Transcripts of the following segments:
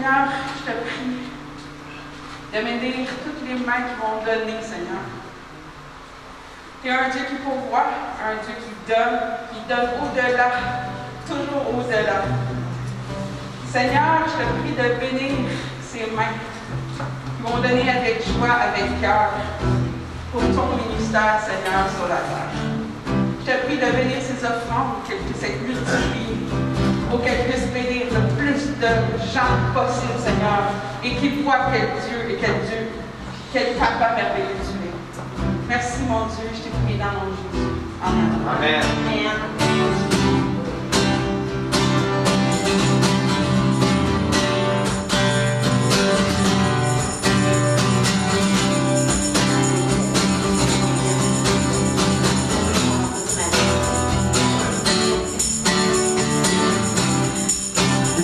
Seigneur, je te prie de m'aider toutes les mains qui vont donner, Seigneur. Tu es un Dieu qui pourvoit, un Dieu qui donne au-delà, toujours au-delà. Seigneur, je te prie de bénir ces mains qui vont donner avec joie, avec cœur, pour ton ministère, Seigneur, sur la terre. Je te prie de bénir ces offrandes, qu'elles puissent être multipliées, pour qu'elles puissent bénir le plus de gens possible, Seigneur, et qu'ils voient quel Dieu et quel Papa merveilleux tu es. Merci, mon Dieu, je t'ai prié dans le nom de Jésus. Amen. Amen.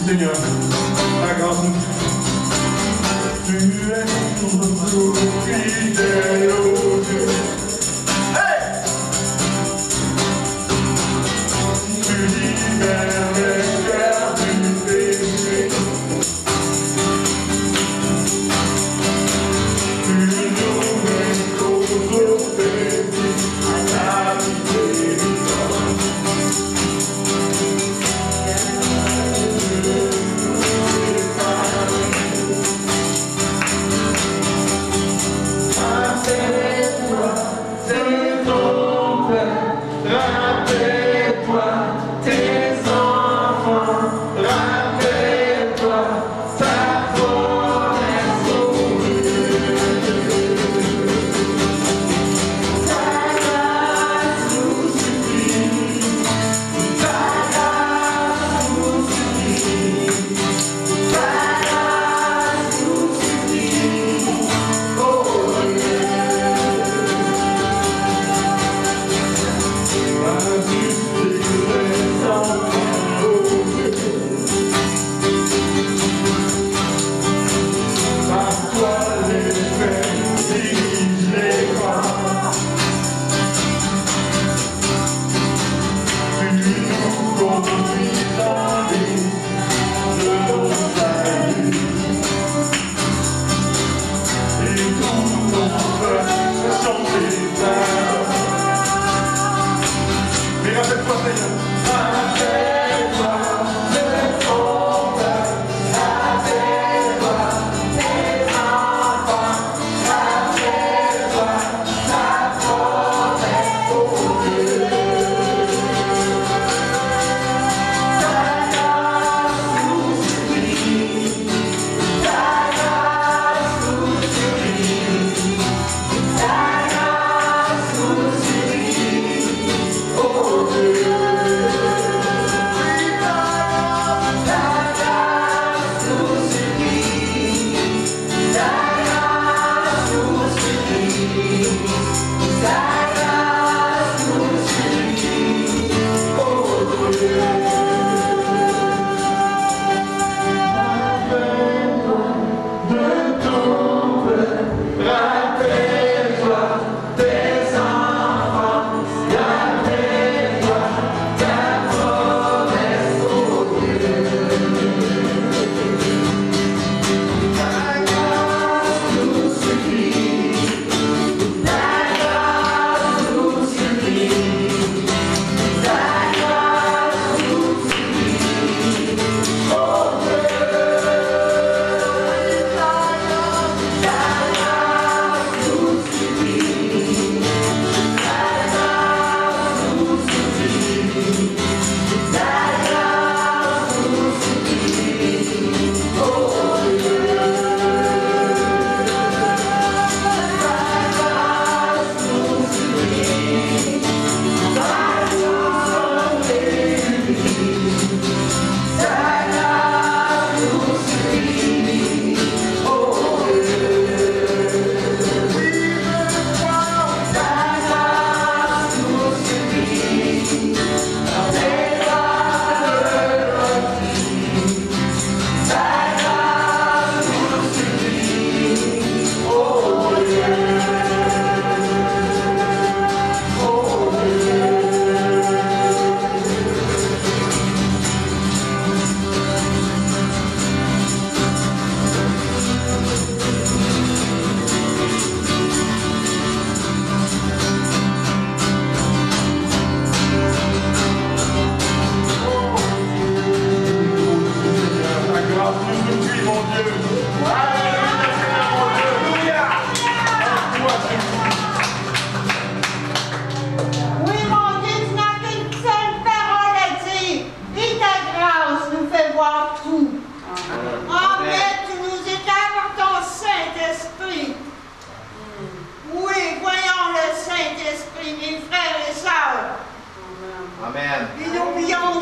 Seigneur, ta grâce nous dit, tu es toujours fidèle au Dieu. Hey! Tu libères les cœurs du péché. Tu nous mets toujours bénis à ta miséricorde.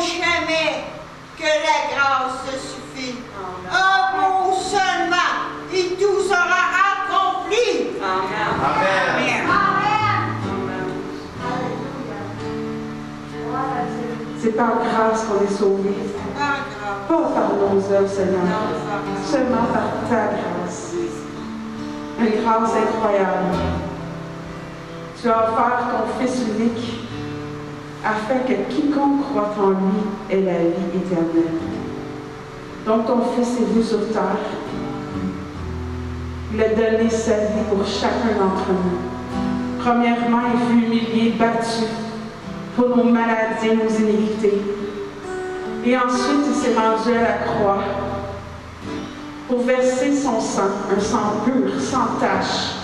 jamais que la grâce te suffit. Un mot seulement et tout sera accompli. Amen. C'est par grâce qu'on est sauvé. Pas par nos œuvres, Seigneur. Seulement par ta grâce. Une grâce incroyable. Tu as offert ton Fils unique afin que quiconque croit en lui ait la vie éternelle. Donc ton Fils est venu sur terre. Il a donné sa vie pour chacun d'entre nous. Premièrement, il fut humilié, battu pour nos maladies et nos iniquités. Et ensuite, il s'est rendu à la croix pour verser son sang, un sang pur, sans tache,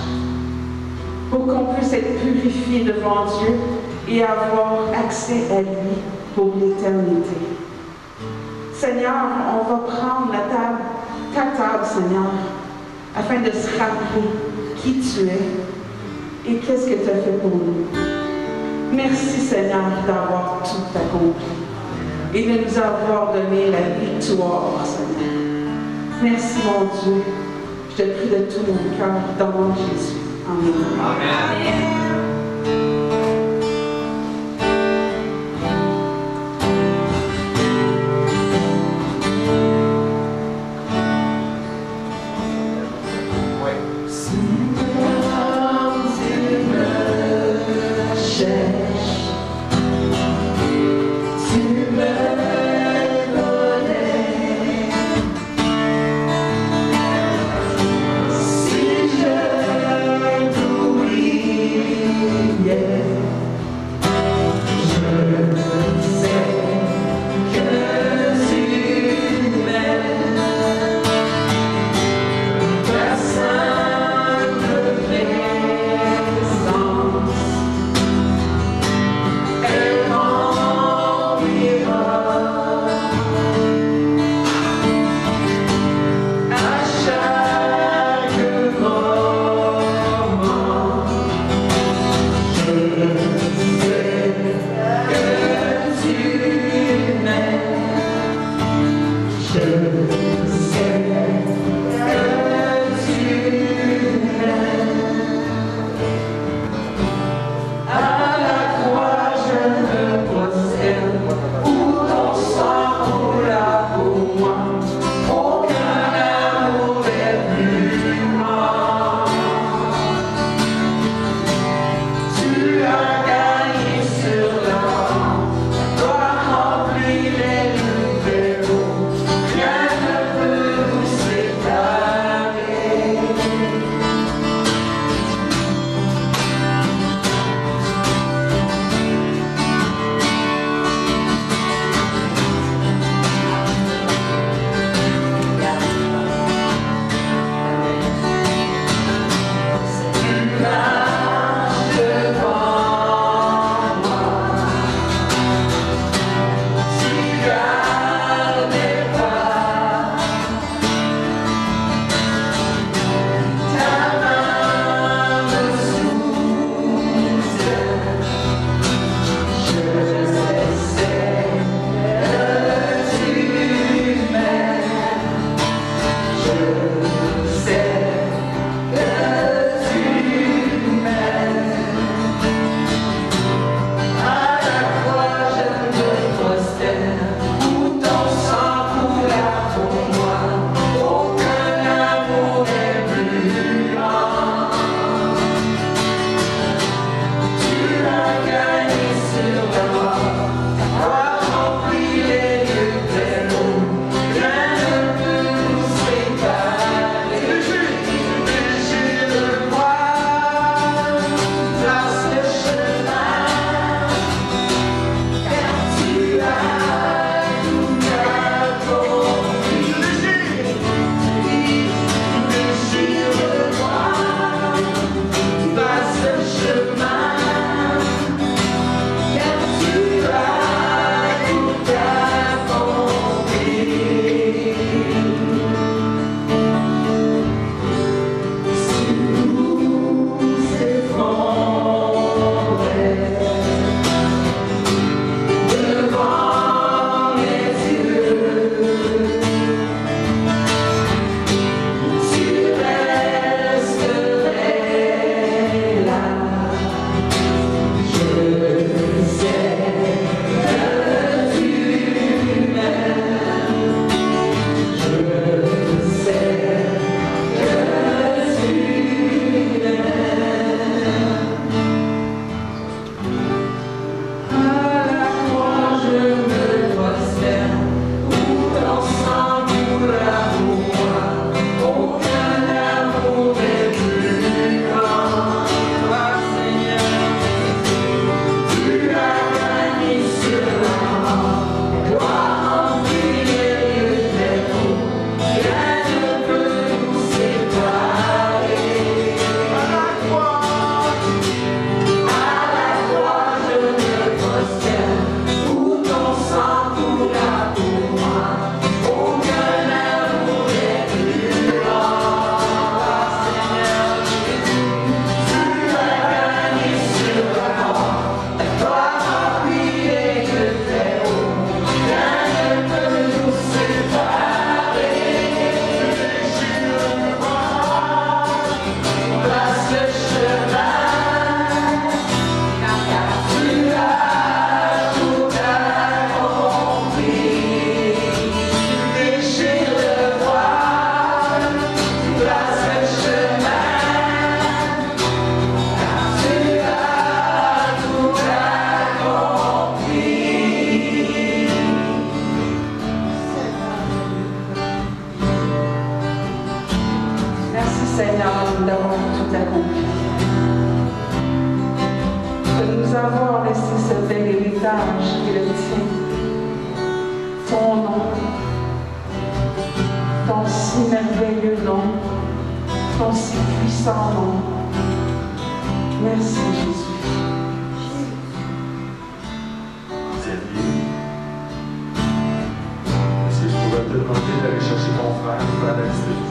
pour qu'on puisse être purifié devant Dieu et avoir accès à lui pour l'éternité. Seigneur, on va prendre ta table, Seigneur, afin de se rappeler qui tu es et qu'est-ce que tu as fait pour nous. Merci, Seigneur, d'avoir tout accompli et de nous avoir donné la victoire, Seigneur. Merci, mon Dieu. Je te prie de tout mon cœur, dans le nom de Jésus. Amen. Amen. Si je t'oublie, Seigneur, d'avoir tout accompli. De nous avoir laissé ce bel héritage qui est le tien. Ton nom, ton si merveilleux nom, ton si puissant nom. Merci Jésus. Xavier, est-ce que je pourrais te demander d'aller chercher ton frère, frère Alexis?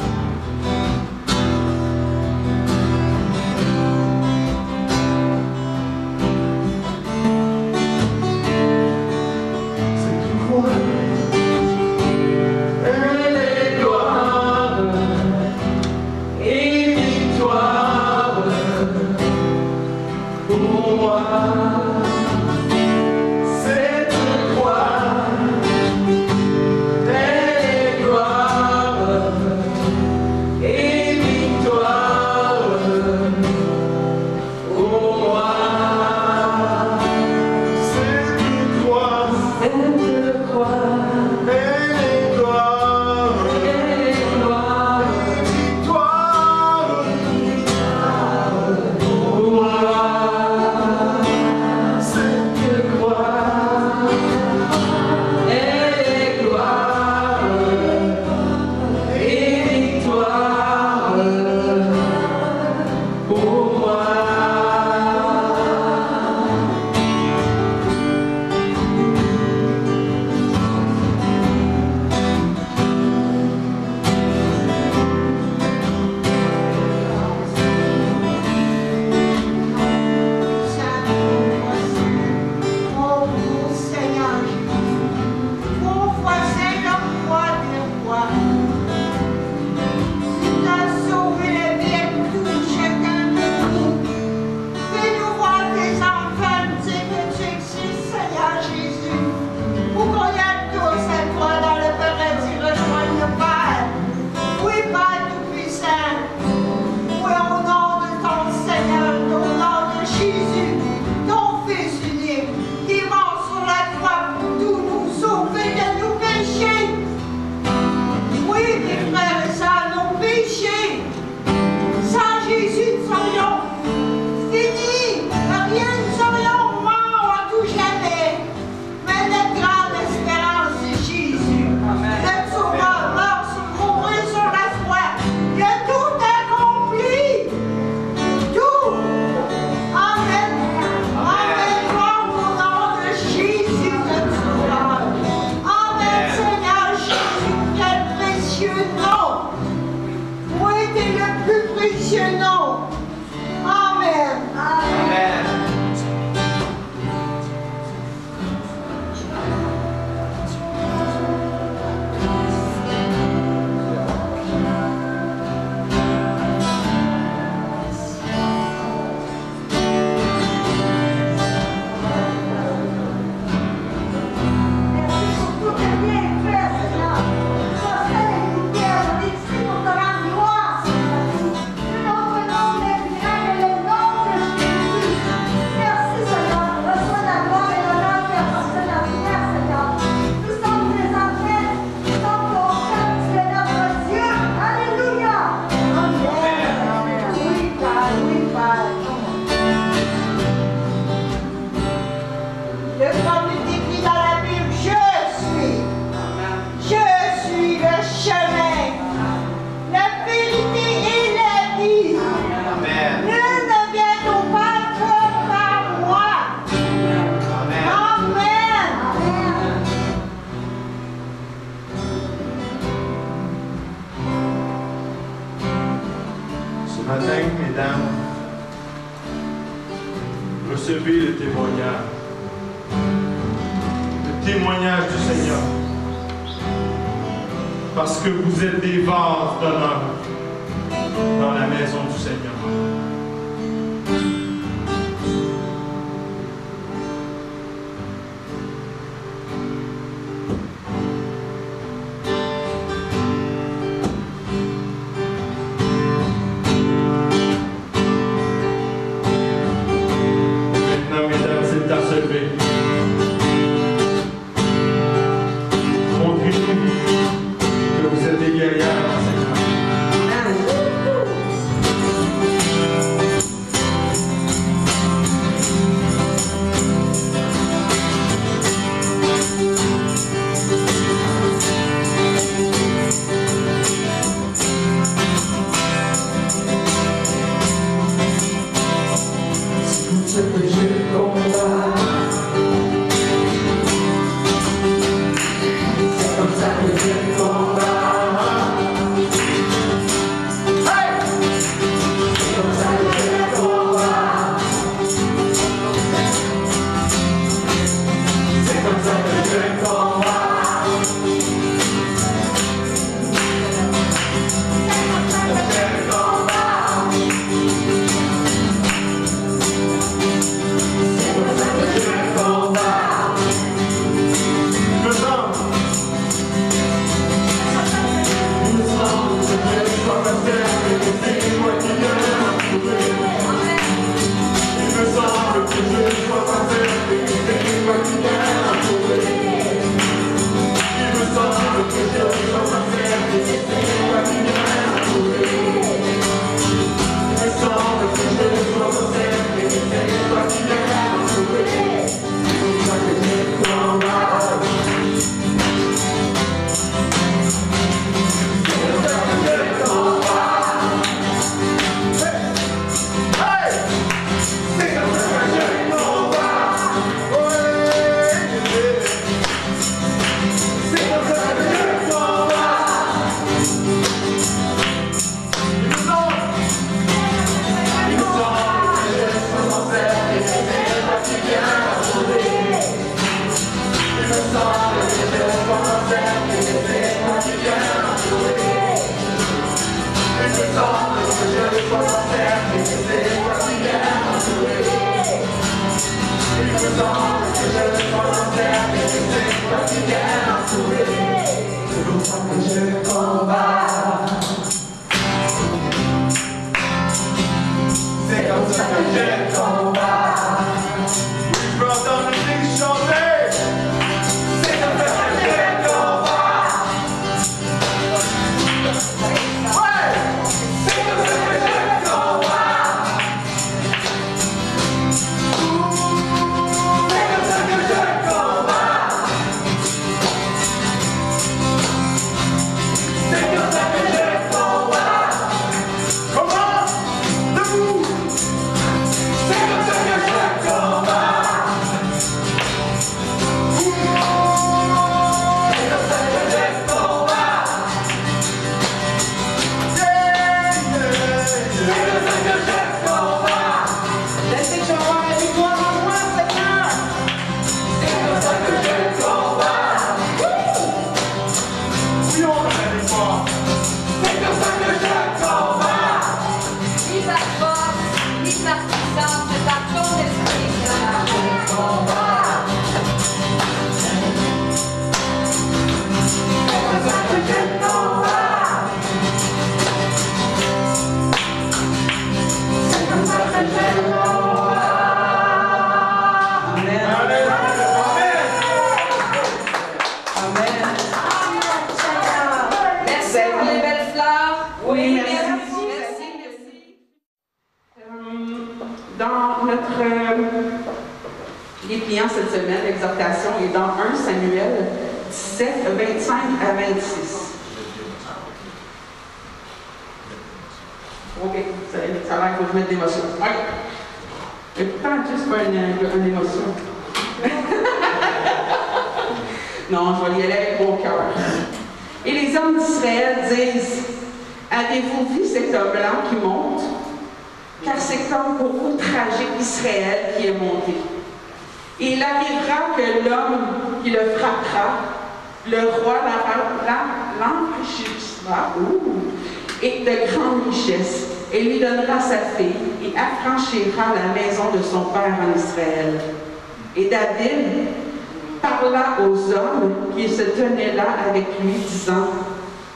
Recevez le témoignage du Seigneur, parce que vous êtes des vases d'honneur dans la maison du Seigneur. Montrez-nous que vous êtes des guerrières, Seigneur. Cette semaine, l'exhortation est dans 1 Samuel 17, 25 à 26. Ok, ça a l'air qu'il faut que je mette l'émotion. Ok. Et pourtant, juste pas une émotion. Non, je vais y aller avec mon cœur. Et les hommes d'Israël disent: avez-vous vu cet homme blanc qui monte? Car c'est comme pour outrager Israël qui est monté. Et il arrivera que l'homme qui le frappera, le roi l'enrichira et de grandes richesses, et lui donnera sa fille, et affranchira la maison de son père en Israël. Et David parla aux hommes qui se tenaient là avec lui, disant: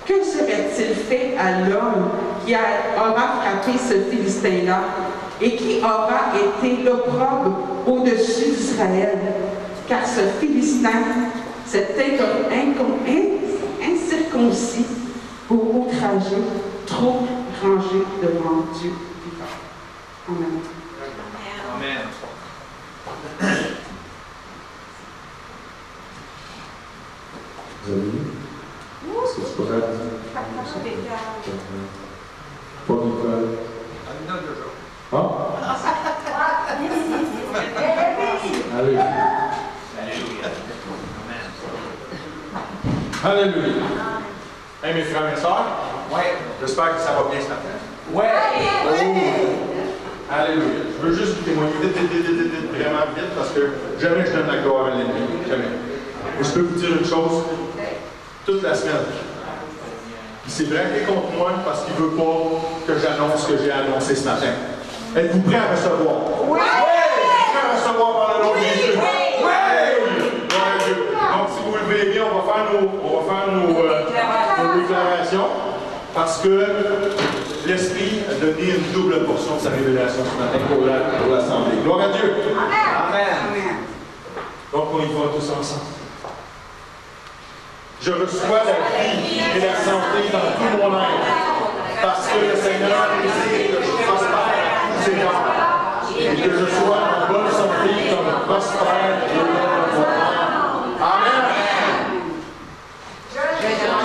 que serait-il fait à l'homme qui aura frappé ce Philistin-là, et qui aura été l'opprobre au-dessus d'Israël? Car ce Philistin s'est incirconcis pour outrager, trop rangé devant Dieu vivant. Amen. Amen. Vous avez vu? Est-ce que tu pourrais? Pas Nicole. Ah? Alléluia. Alléluia. Hey, mes frères et sœurs, j'espère que ça va bien ce matin. Ouais. Oh. Alléluia. Je veux juste témoigner vraiment vite parce que jamais je donne la gloire à l'ennemi. Jamais. Et je peux vous dire une chose, toute la semaine. Il s'est braqué contre moi parce qu'il ne veut pas que j'annonce ce que j'ai annoncé ce matin. Êtes-vous prêts à recevoir? Oui! Prêts à recevoir par le nom de Jésus? Oui! Donc, si vous le voulez bien, on va faire nos déclarations parce que l'Esprit a donné une double portion de sa révélation ce matin pour l'Assemblée. Gloire à Dieu! Amen! Donc, on y va tous ensemble. Je reçois la vie et la santé dans tout mon être, parce que le Seigneur désire que je prospère à tous égards, et que je sois en bonne santé comme prospère et comme votre âme. Amen.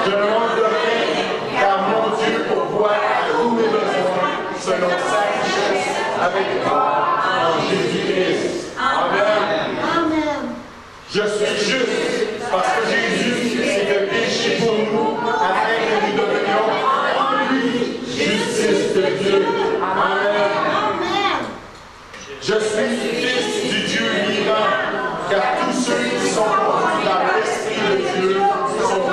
Je ne manque de rien, car mon Dieu pourvoit à tous mes besoins, selon sa richesse, avec gloire en Jésus-Christ. Amen. Je suis juste, parce que Jésus s'est péché pour nous, afin que nous devenions en lui justice de Dieu. Amen. Je suis fils du Dieu vivant, car tous ceux qui sont conduits par l'Esprit de Dieu sont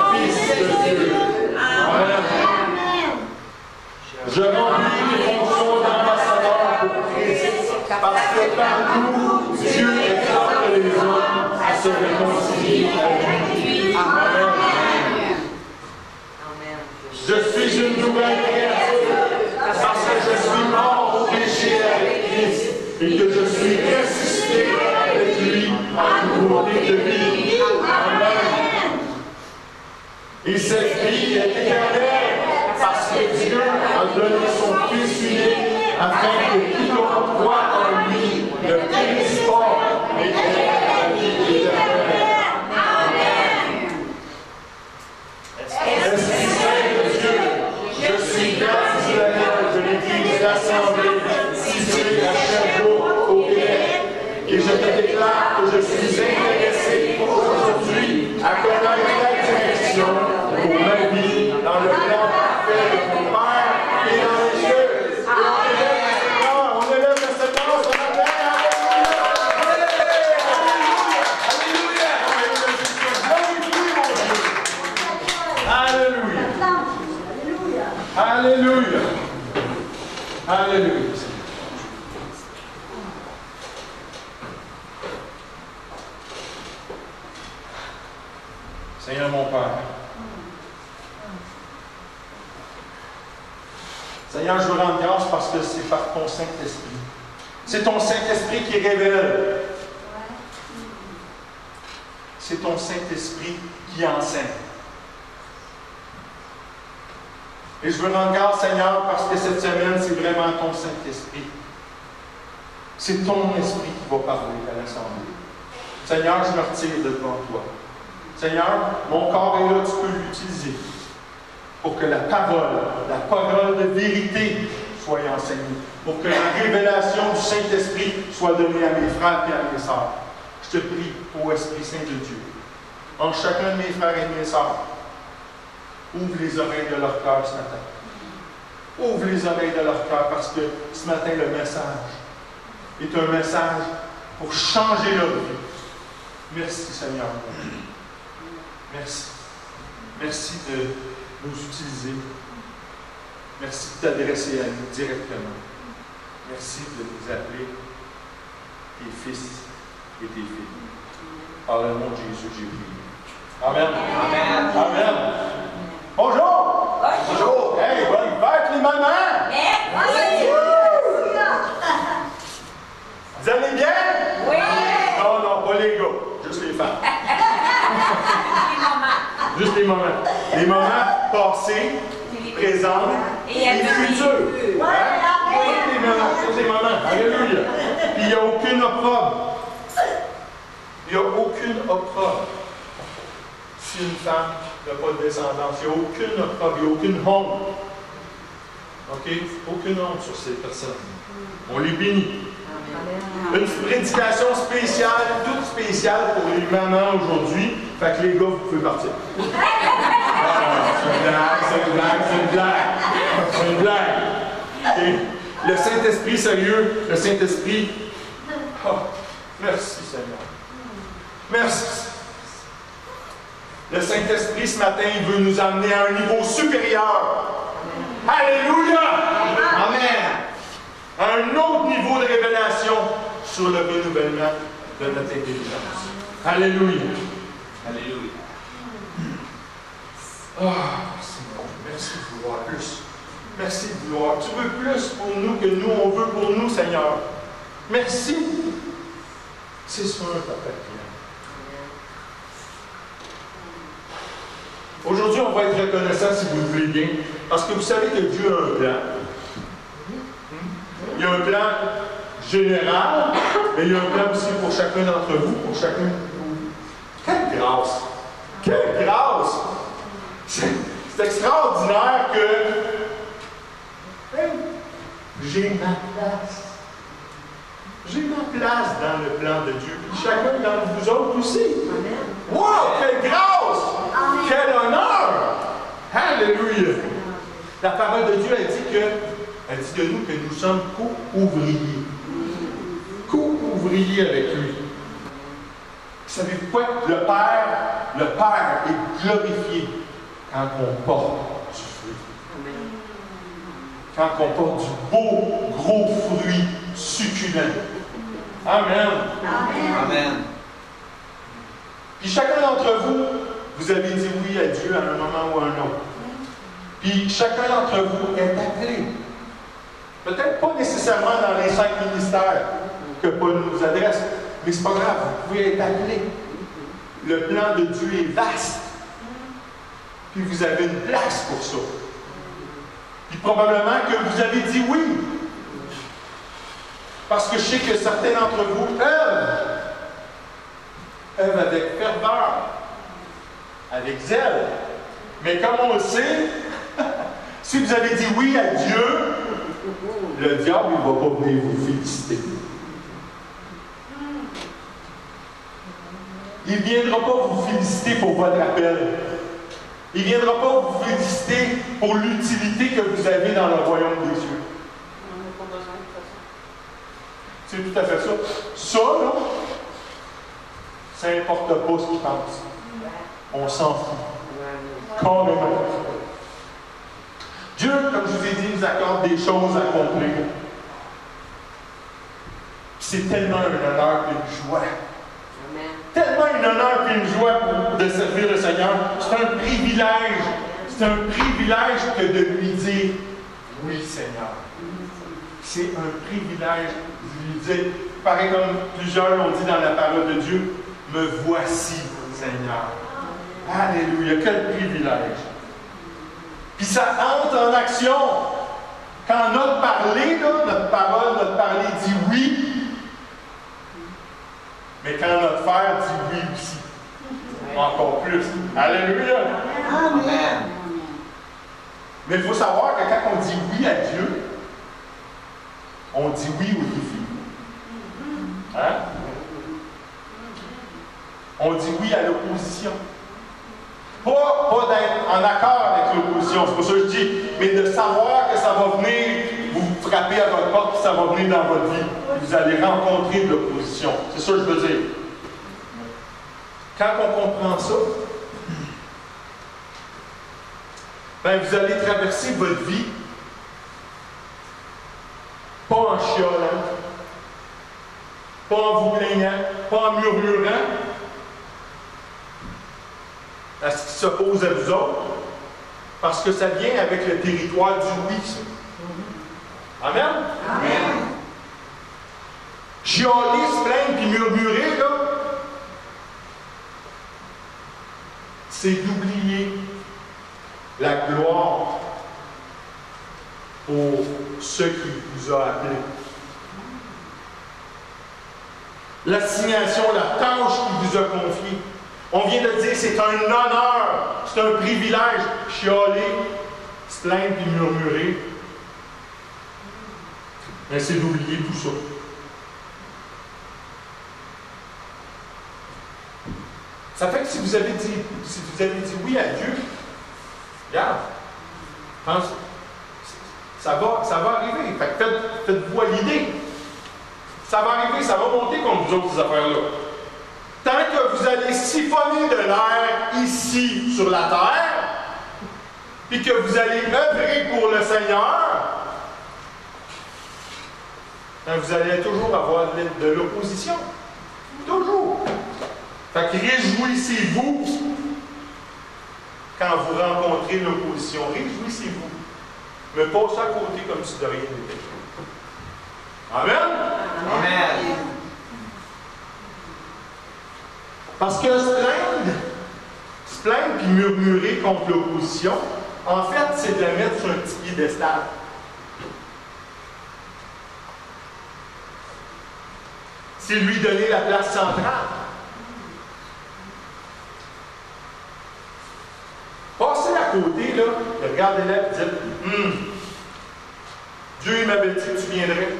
Et cette vie est éternelle parce que Dieu a donné son Fils unique afin que quiconque croit en lui ne périsse pas, mais ait la vie éternelle. Esprit Saint de Dieu, je suis cardinal de l'Église assemblée située à Sherbrooke, au Québec, et je te déclare que je suis intéressé aujourd'hui à connaître ta direction pour ma vie dans le plan parfait de mon Père et dans les cieux. On élève le Seigneur ce matin. Alléluia. Alléluia. Alléluia. Seigneur mon Père. Seigneur, je vous rends grâce parce que c'est par ton Saint-Esprit. C'est ton Saint-Esprit qui révèle. C'est ton Saint-Esprit qui enseigne. Et je veux rendre grâce, Seigneur, parce que cette semaine, c'est vraiment ton Saint-Esprit. C'est ton esprit qui va parler à l'Assemblée. Seigneur, je me retire devant toi. Seigneur, mon corps est là, tu peux l'utiliser pour que la parole de vérité soit enseignée, pour que la révélation du Saint-Esprit soit donnée à mes frères et à mes sœurs. Je te prie, ô Esprit Saint de Dieu, en chacun de mes frères et mes sœurs, ouvre les oreilles de leur cœur ce matin. Ouvre les oreilles de leur cœur parce que ce matin, le message est un message pour changer leur vie. Merci, Seigneur. Merci. Merci de nous utiliser. Merci de t'adresser à nous directement. Merci de nous appeler tes fils et tes filles. Par le nom de Jésus, j'ai prié. Amen. Amen. Amen. Bonjour! Bonjour! Hey, bonne fête les mamans! Merci! Vous allez bien? Oui! Non, non, pas les gars, juste les femmes. Juste les mamans. Les mamans passées, présentes et futures. Toutes les mamans. Alléluia. Puis il n'y a aucune opprobre. Il n'y a aucune opprobre. Si une femme n'a pas de descendance, il n'y a aucune opprobre, il n'y a aucune honte. OK? Aucune honte sur ces personnes. On les bénit. Une prédication spéciale, toute spéciale pour les mamans aujourd'hui. Fait que les gars, vous pouvez partir. C'est une blague. Okay. Le Saint-Esprit, sérieux, le Saint-Esprit. Oh, merci Seigneur. Merci. Le Saint-Esprit, ce matin, il veut nous amener à un niveau supérieur. Alléluia! Amen! À un autre niveau de révélation sur le renouvellement de notre intelligence. Alléluia! Alléluia! Seigneur, merci de vouloir plus. Merci de vouloir. Tu veux plus pour nous que nous, on veut pour nous, Seigneur. Merci. C'est sûr, Papa. Aujourd'hui, on va être reconnaissant, si vous le voulez bien, parce que vous savez que Dieu a un plan. Il y a un plan général, mais il y a un plan aussi pour chacun d'entre vous, pour chacun de vous. Quelle grâce! Quelle grâce! C'est extraordinaire que j'ai ma place. J'ai ma place dans le plan de Dieu. Chacun d'entre vous autres aussi. Wow! Quelle grâce! Quel honneur! Alléluia! La parole de Dieu, elle dit de nous que nous sommes co-ouvriers. Co-ouvriers avec lui. Savez-vous quoi? Le Père est glorifié quand on porte du fruit. Quand on porte du beau, gros fruit succulent. Amen. Amen. Puis chacun d'entre vous, vous avez dit oui à Dieu à un moment ou à un autre. Puis chacun d'entre vous est appelé. Peut-être pas nécessairement dans les 5 ministères que Paul nous adresse, mais c'est pas grave, vous pouvez être appelé. Le plan de Dieu est vaste. Puis vous avez une place pour ça. Puis probablement que vous avez dit oui. Parce que je sais que certains d'entre vous œuvrent avec ferveur, avec zèle. Mais comme on le sait, si vous avez dit oui à Dieu, le diable ne va pas venir vous féliciter. Il ne viendra pas vous féliciter pour votre appel. Il ne viendra pas vous féliciter pour l'utilité que vous avez dans le royaume des cieux. C'est tout à fait ça. Ça, là, ça n'importe pas ce qu'il pense. On s'en fout. Carrément. Dieu, comme je vous ai dit, nous accorde des choses à accomplir. C'est tellement un honneur et une joie. Tellement un honneur et une joie de servir le Seigneur. C'est un privilège. C'est un privilège que de lui dire oui, Seigneur. C'est un privilège de lui dire, pareil comme plusieurs l'ont dit dans la parole de Dieu, me voici, Seigneur. Alléluia, quel privilège. Puis ça entre en action. Quand notre parler, là, notre parler dit oui, mais quand notre faire dit oui aussi. Encore plus. Alléluia. Amen. Mais il faut savoir que quand on dit oui à Dieu, on dit oui au défi. Hein? On dit oui à l'opposition. Pas d'être en accord avec l'opposition, c'est pour ça que je dis, mais de savoir que ça va venir vous frapper à votre porte, que ça va venir dans votre vie. Vous allez rencontrer de l'opposition. C'est ça que je veux dire. Quand on comprend ça, ben vous allez traverser votre vie pas en chiolant, pas en vous plaignant, pas en murmurant à ce qui s'oppose à vous autres, parce que ça vient avec le territoire du oui, ça. Amen? Amen. Chialer, se plaindre puis murmurer, là, c'est d'oublier la gloire pour ce qui vous a appelé. L'assignation, la tâche qu'il vous a confiée. On vient de dire, c'est un honneur, c'est un privilège. Chialer, se plaindre puis murmurer. Mais c'est d'oublier tout ça. Ça fait que si vous avez dit oui à Dieu, regarde, pense, ça va arriver. Fait que faites-vous à l'idée. Ça va arriver, ça va monter contre vous autres, ces affaires-là. Tant que vous allez siphonner de l'air ici sur la terre, puis que vous allez œuvrer pour le Seigneur, vous allez toujours avoir de l'opposition. Toujours. Fait que réjouissez-vous quand vous rencontrez l'opposition. Réjouissez-vous. Mais passez à côté comme si de rien n'était. Amen? Amen. Parce que se plaindre puis murmurer contre l'opposition, en fait, c'est de la mettre sur un petit piédestal. C'est lui donner la place centrale. Passez à côté, là, et regardez-la et dites, Dieu, il m'avait dit que tu viendrais.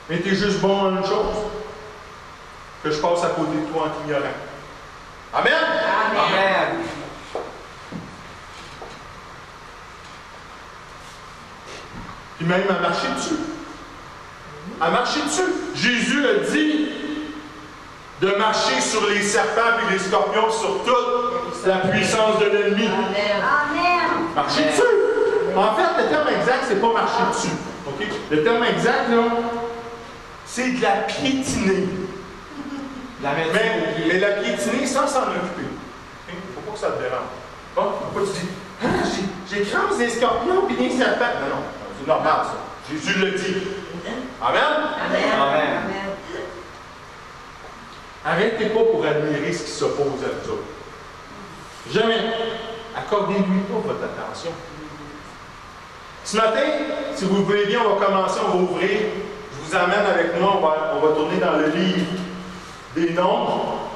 Mais tu es juste bon en une chose, que je passe à côté de toi en t'ignorant. Amen? Amen. Puis même à marcher dessus. À marcher dessus. Jésus a dit de marcher sur les serpents et les scorpions, sur toute la puissance de l'ennemi. Amen. Marcher dessus. En fait, le terme exact, c'est pas marcher dessus. Okay? Le terme exact, là, c'est de la piétiner. Mais la piétiner sans s'en occuper. Il ne faut pas que ça te dérange. Bon, pourquoi tu dis, j'écrase des scorpions et des serpents? Non, c'est normal ça. Jésus le dit. Amen? Amen. Arrêtez pas pour admirer ce qui s'oppose à vous autres. Jamais. Accordez-lui pas votre attention. Ce matin, si vous le voulez bien, on va commencer, on va ouvrir. Je vous amène avec moi, on va tourner dans le livre des Nombres,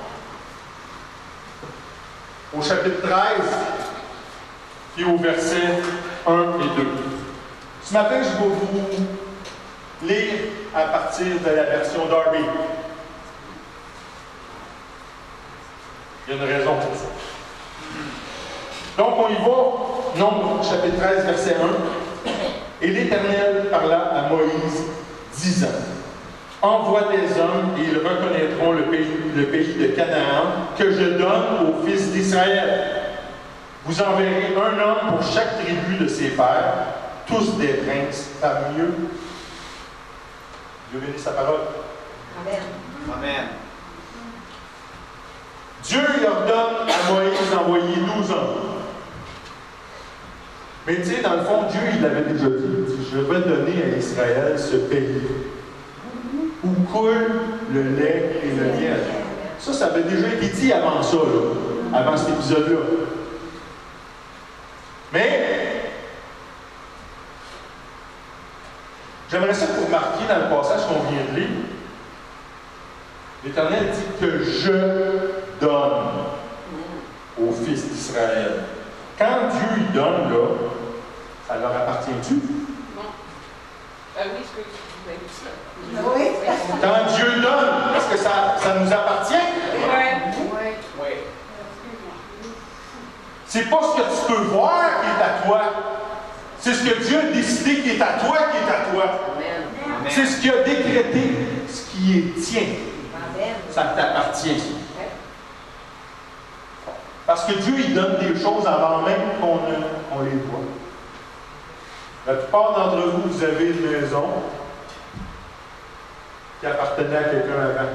au chapitre 13, et au verset 1 et 2. Ce matin, je vais vous lire à partir de la version Darby. Il y a une raison pour ça. Donc, on y va. Nombre, chapitre 13, verset 1. Et l'Éternel parla à Moïse, disant, envoie des hommes et ils reconnaîtront le pays de Canaan que je donne aux fils d'Israël. Vous enverrez un homme pour chaque tribu de ses pères, tous des princes parmi eux. Dieu bénisse sa parole. Amen. Amen. Dieu il ordonne à Moïse d'envoyer 12 hommes. Mais tu sais, dans le fond, Dieu, il l'avait déjà dit, je vais donner à Israël ce pays où coule le lait et le miel. Ça avait déjà été dit avant ça, là, avant cet épisode-là. Mais, j'aimerais ça que vous remarquiez dans le passage qu'on vient de lire. L'Éternel dit que je donne aux fils d'Israël. Quand Dieu il donne, là, ça leur appartient-tu? Non. Oui, ce que vous avez dit ça. Oui. Quand Dieu donne, est-ce que ça nous appartient? Oui. Oui. C'est pas ce que tu peux voir qui est à toi. C'est ce que Dieu a décidé qui est à toi qui est à toi. Amen. C'est ce qu'il a décrété, ce qui est tien. Amen. Ça t'appartient. Parce que Dieu, il donne des choses avant même qu'on les voit. La plupart d'entre vous, vous avez une maison qui appartenait à quelqu'un avant.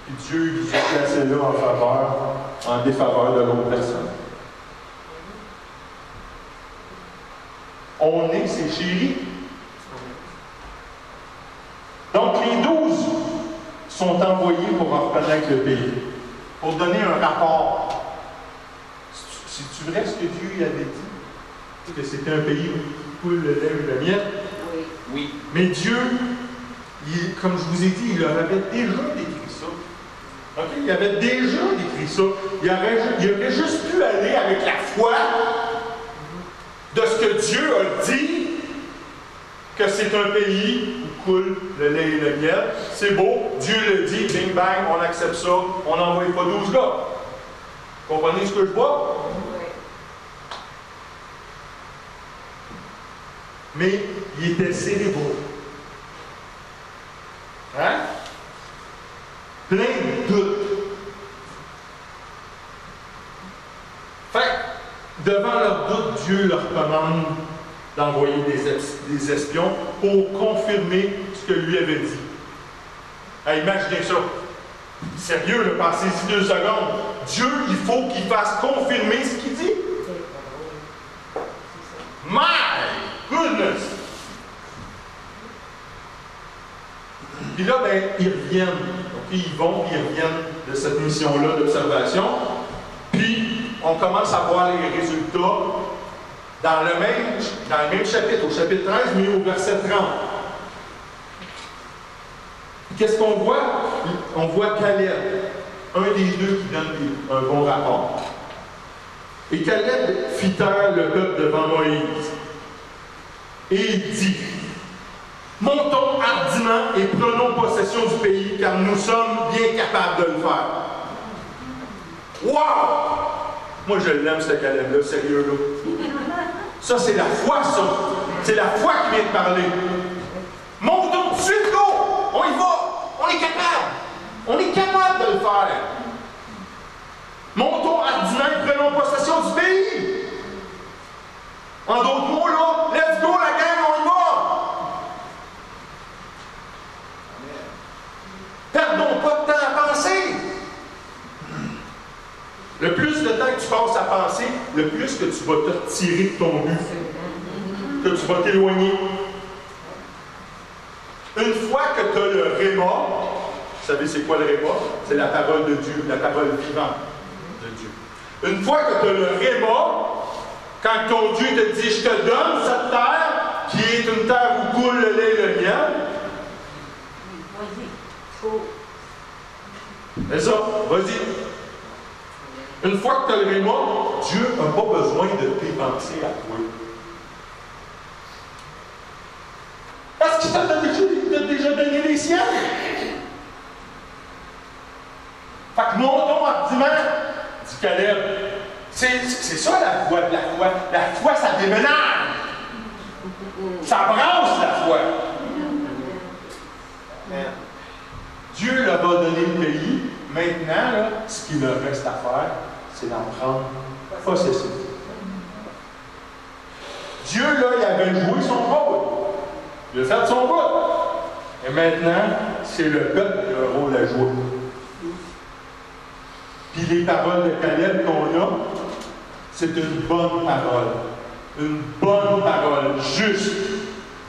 Puis Dieu, il s'est placé là en défaveur de l'autre personne. On est ses chéris. Donc, les 12 sont envoyés pour reconnaître le pays, pour donner un rapport. C'est-tu vrai ce que Dieu y avait dit? Que c'était un pays où coule le lait et le miel? Oui. Oui. Mais Dieu, comme je vous ai dit, il leur avait déjà décrit ça. Okay? Il avait déjà décrit ça. Il aurait juste pu aller avec la foi de ce que Dieu a dit, que c'est un pays où coule le lait et le miel. C'est beau, Dieu le dit, bing bang, on accepte ça, on n'envoie pas 12 gars. Comprenez ce que je vois? Mais il était cérébraux. Hein? Plein de doutes. Fait que, devant leurs doutes, Dieu leur commande d'envoyer des espions pour confirmer ce que lui avait dit. Hey, imaginez ça. Sérieux, là, pensez-y 2 secondes. Dieu, il faut qu'il fasse confirmer ce qu'il dit. My goodness! Puis là, ben, ils reviennent. Donc, ils vont, puis ils reviennent de cette mission-là d'observation. Puis, on commence à voir les résultats dans le même chapitre, au chapitre 13, mais au verset 30. Qu'est-ce qu'on voit? On voit Caleb, un des deux qui donne un bon rapport. Et Caleb fit taire le peuple devant Moïse. Et il dit, montons hardiment et prenons possession du pays, car nous sommes bien capables de le faire. Wow! Moi, je l'aime, ce Caleb-là, sérieux, là. Ça, c'est la foi, ça. C'est la foi qui vient de parler. Montons tout de suite, go! On y va! On est capable! On est capable de le faire. Montons hardiment et prenons possession du pays. En d'autres mots, là, let's go, la gang, on y va! Perdons pas de temps à penser. Le plus de temps que tu passes à penser, le plus que tu vas te retirer de ton but, que tu vas t'éloigner. Une fois que tu as le réma, vous savez c'est quoi le réma? C'est la parole de Dieu, la parole vivante de Dieu. Une fois que tu as le réma, quand ton Dieu te dit, je te donne cette terre, qui est une terre où coule le lait et le miel. C'est ça, vas-y. Une fois que tu as le réma, Dieu n'a pas besoin de tes pensées à toi. Parce qu'il t'a déjà donné les siennes. Fait que montons rapidement, dit Caleb. C'est ça la foi. La foi, ça déménage. Ça brasse la foi. Dieu leur a donné le pays. Maintenant, là, ce qu'il leur reste à faire, c'est d'en prendre possession. Dieu, là, il avait joué son rôle. Il a fait son bout. Et maintenant, c'est le peuple qui a un rôle à jouer. Puis les paroles de Caleb qu'on a, c'est une bonne parole. Une bonne parole, juste,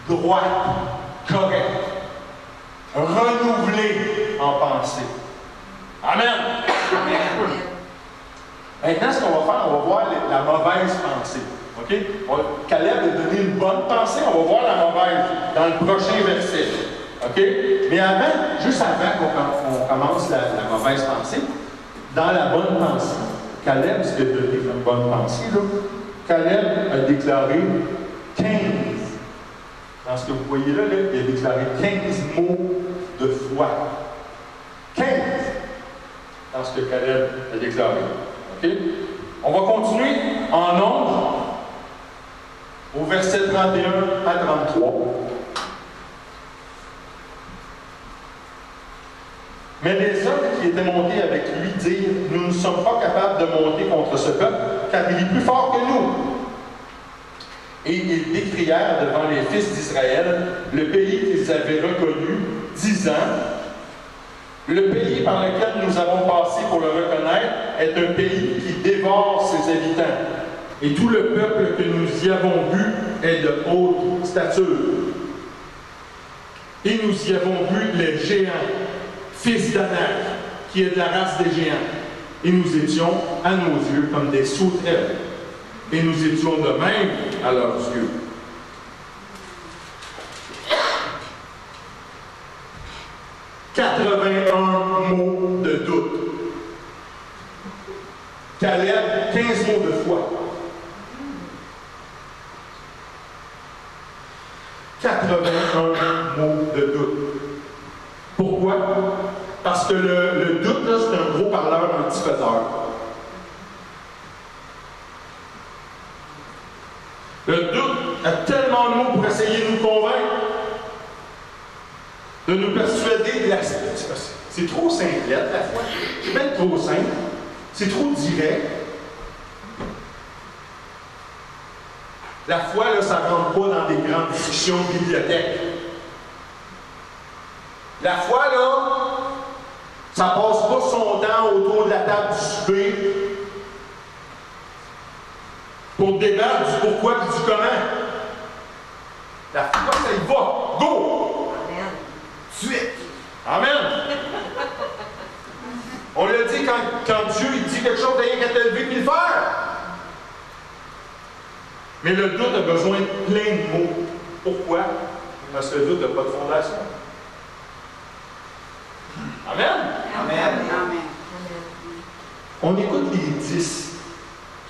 droite, correcte, renouvelée en pensée. Amen! Amen. Maintenant, ce qu'on va faire, on va voir la mauvaise pensée. OK? Caleb a donné une bonne pensée, on va voir la mauvaise dans le prochain verset. OK? Mais avant, juste avant qu'on commence la mauvaise pensée, dans la bonne pensée, Caleb, ce qu'il a donné comme bonne pensée, là, Caleb a déclaré 15. Dans ce que vous voyez là, il a déclaré 15 mots de foi. 15 dans ce que Caleb a déclaré. OK? On va continuer en nombre au verset 31 à 33. Mais les hommes qui étaient montés avec lui dirent, nous ne sommes pas capables de monter contre ce peuple, car il est plus fort que nous. Et ils décrièrent devant les fils d'Israël le pays qu'ils avaient reconnu, disant, le pays par lequel nous avons passé pour le reconnaître est un pays qui dévore ses habitants. Et tout le peuple que nous y avons vu est de haute stature. Et nous y avons vu les géants, fils d'Anak, qui est de la race des géants. Et nous étions, à nos yeux, comme des sauterelles. Et nous étions de même à leurs yeux. « 81 mots de doute. Caleb, 15 mots de foi. 81 mots de doute. Pourquoi? Parce que le doute, là, c'est un gros parleur antifaiseur. Le doute a tellement de mots pour essayer de nous convaincre, de nous persuader de la... C'est trop simplette, la foi. C'est même trop simple. C'est trop direct. La foi, là, ça ne rentre pas dans des grandes discussions de bibliothèque. La foi, là, ça ne passe pas son temps autour de la table du souper pour débattre du pourquoi et du comment. La foi, ça y va. Go! Amen. Suite. Amen. On l'a dit quand Dieu il dit quelque chose, t'as rien qu'à te lever et le faire. Mais le doute a besoin de plein de mots. Pourquoi? Parce que le doute n'a pas de fondation. Amen. Amen. Amen. On écoute les 10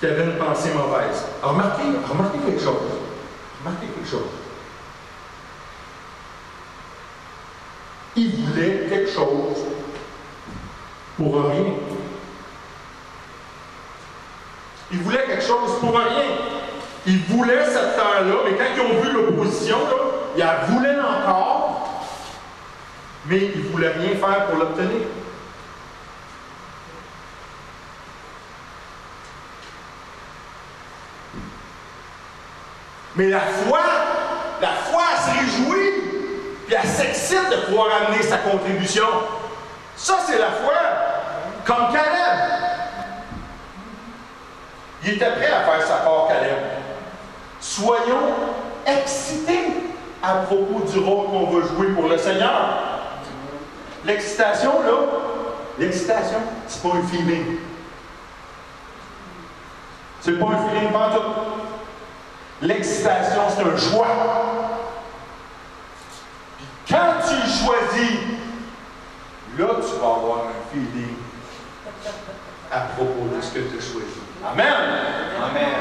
qui avaient une pensée mauvaise. Remarquez quelque chose. Remarquez quelque chose. Ils voulaient quelque chose pour rien. Ils voulaient quelque chose pour rien. Ils voulaient cette terre-là, mais quand ils ont vu l'opposition, ils la voulaient encore, mais ils ne voulaient rien faire pour l'obtenir. Mais la foi, elle se réjouit, puis elle s'excite de pouvoir amener sa contribution. Ça, c'est la foi. Comme Caleb. Il était prêt à faire sa part, Caleb. Soyons excités à propos du rôle qu'on va jouer pour le Seigneur. L'excitation, là, c'est pas un feeling. C'est pas un feeling, pas tout. L'excitation, c'est un choix. Puis quand tu le choisis, là, tu vas avoir un feeling à propos de ce que tu as choisi. Amen! Amen.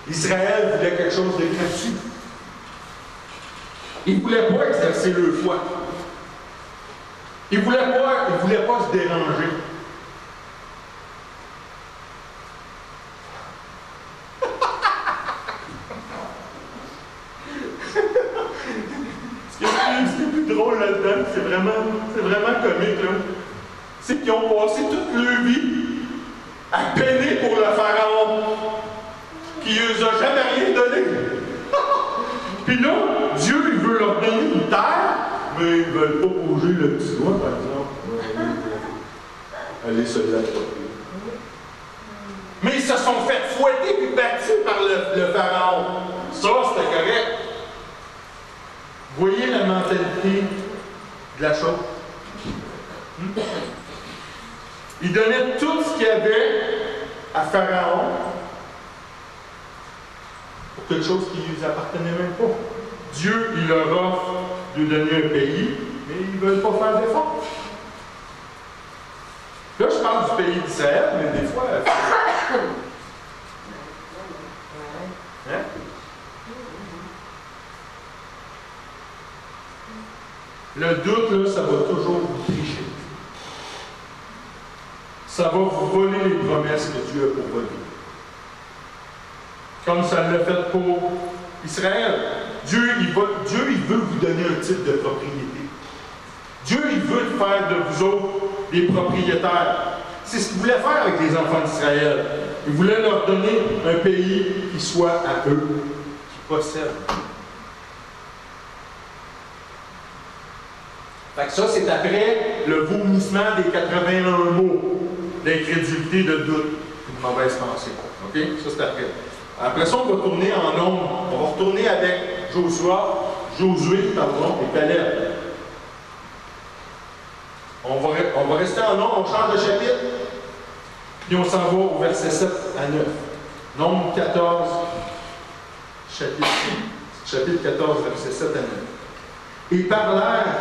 Israël voulait quelque chose de gratuit. Ils ne voulaient pas exercer leur foi. Ils ne voulaient pas se déranger. Ce qui est plus drôle là-dedans, c'est vraiment comique, là. C'est qu'ils ont passé toute leur vie à peiner pour le pharaon, qui ne les a jamais rien donné. Puis là, Dieu, il veut leur donner une terre, mais ils ne veulent pas bouger le petit doigt, par exemple. Allez se l'approprier. Mais ils se sont fait fouetter puis battus par le pharaon. Ça, c'était correct. Vous voyez la mentalité de la chose? Ils donnaient tout ce qu'il y avait à Pharaon pour quelque chose qui ne lui appartenait même pas. Dieu, il leur offre de donner un pays, mais ils ne veulent pas faire d'efforts. Là, je parle du pays d'Israël, mais des fois... Hein? Le doute, là, ça va toujours vous tricher. Ça va vous voler les promesses que Dieu a pour votre vie. Comme ça l'a fait pour Israël. Dieu, il veut vous donner un type de propriété. Dieu, il veut faire de vous autres des propriétaires. C'est ce qu'il voulait faire avec les enfants d'Israël. Il voulait leur donner un pays qui soit à eux, qui possède. Fait que ça, c'est après le vomissement des 81 mots d'incrédulité, de doute, une mauvaise pensée. OK? Ça, c'est après. Après ça, on va tourner en nombre. On va retourner avec Josué, et Caleb. On va rester en nombre, on change de chapitre, puis on s'en va au verset 7 à 9. Nombre 14, chapitre 14, verset 7 à 9. Ils parlèrent,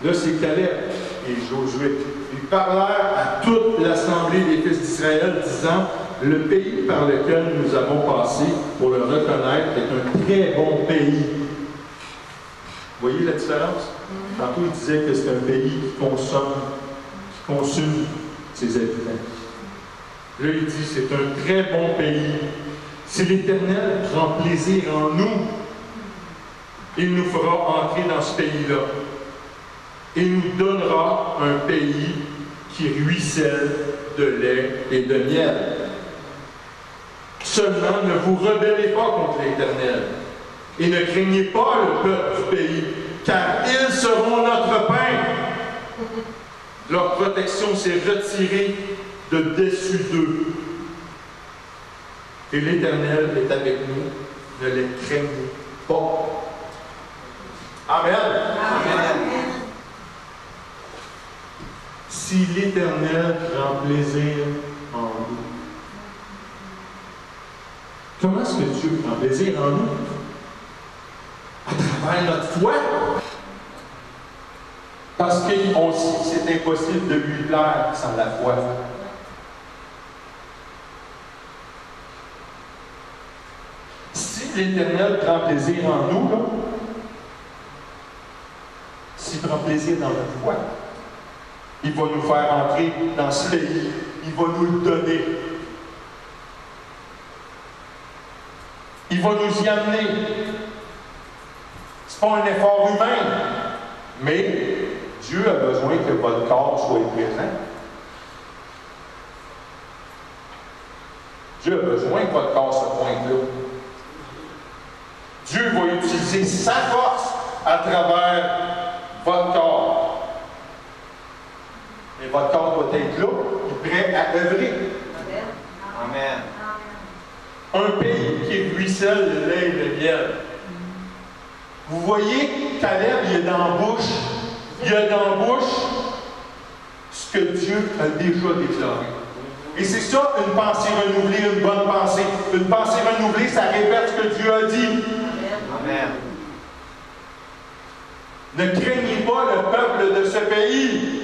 là c'est Caleb et Josué, ils parlèrent à toute l'assemblée des fils d'Israël, disant: le pays par lequel nous avons passé pour le reconnaître est un très bon pays. Vous voyez la différence? Tantôt, il disait que c'est un pays qui consomme ses habitants. Là, il dit c'est un très bon pays. Si l'Éternel prend plaisir en nous, il nous fera entrer dans ce pays-là. Il nous donnera un pays qui ruisselle de lait et de miel. Seulement, ne vous rebellez pas contre l'Éternel et ne craignez pas le peuple du pays, car ils seront notre pain. Leur protection s'est retirée de dessus d'eux. Et l'Éternel est avec nous, ne les craignez pas. Amen. Amen. Si l'Éternel prend plaisir en nous, comment est-ce que Dieu prend plaisir en nous? À travers notre foi. Parce qu'on sait que c'est impossible de lui plaire sans la foi. Si l'Éternel prend plaisir en nous, là, s'il prend plaisir dans notre foi, il va nous faire entrer dans ce pays. Il va nous le donner. Il va nous y amener. Ce n'est pas un effort humain, mais Dieu a besoin que votre corps soit présent. Dieu a besoin que votre corps se pointe là. Dieu va utiliser sa force à travers votre corps. Et votre corps doit être là, prêt à œuvrer. Amen. Un pays qui ruisselle le lait et le miel. Vous voyez, Caleb, il est dans la bouche. Il a dans la bouche ce ce que Dieu a déjà déclaré. Et c'est ça, une pensée renouvelée, une bonne pensée. Une pensée renouvelée, ça répète ce que Dieu a dit. Amen. Ne craignez pas le peuple de ce pays.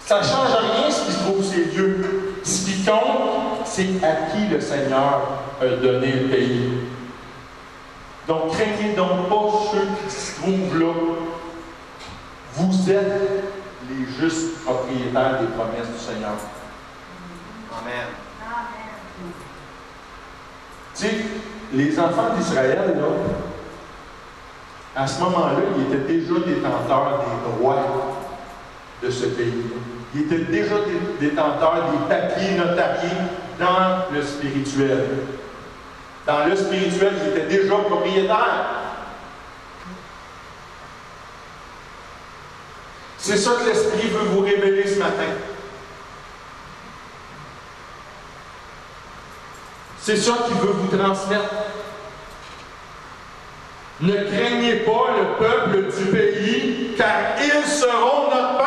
Ça ne change rien ce qui se trouve chez Dieu. Ce qui compte, c'est à qui le Seigneur a donné le pays. Donc, craignez donc pas ceux qui se trouvent là. Vous êtes les justes propriétaires des promesses du Seigneur. Amen. Tu sais, les enfants d'Israël, là, à ce moment-là, ils étaient déjà détenteurs des droits de ce pays-là. Ils étaient déjà détenteurs des papiers notariés dans le spirituel. Dans le spirituel, ils étaient déjà propriétaires. C'est ça que l'Esprit veut vous révéler ce matin. C'est ça qu'il veut vous transmettre. Ne craignez pas le peuple du pays, car ils seront notre pain.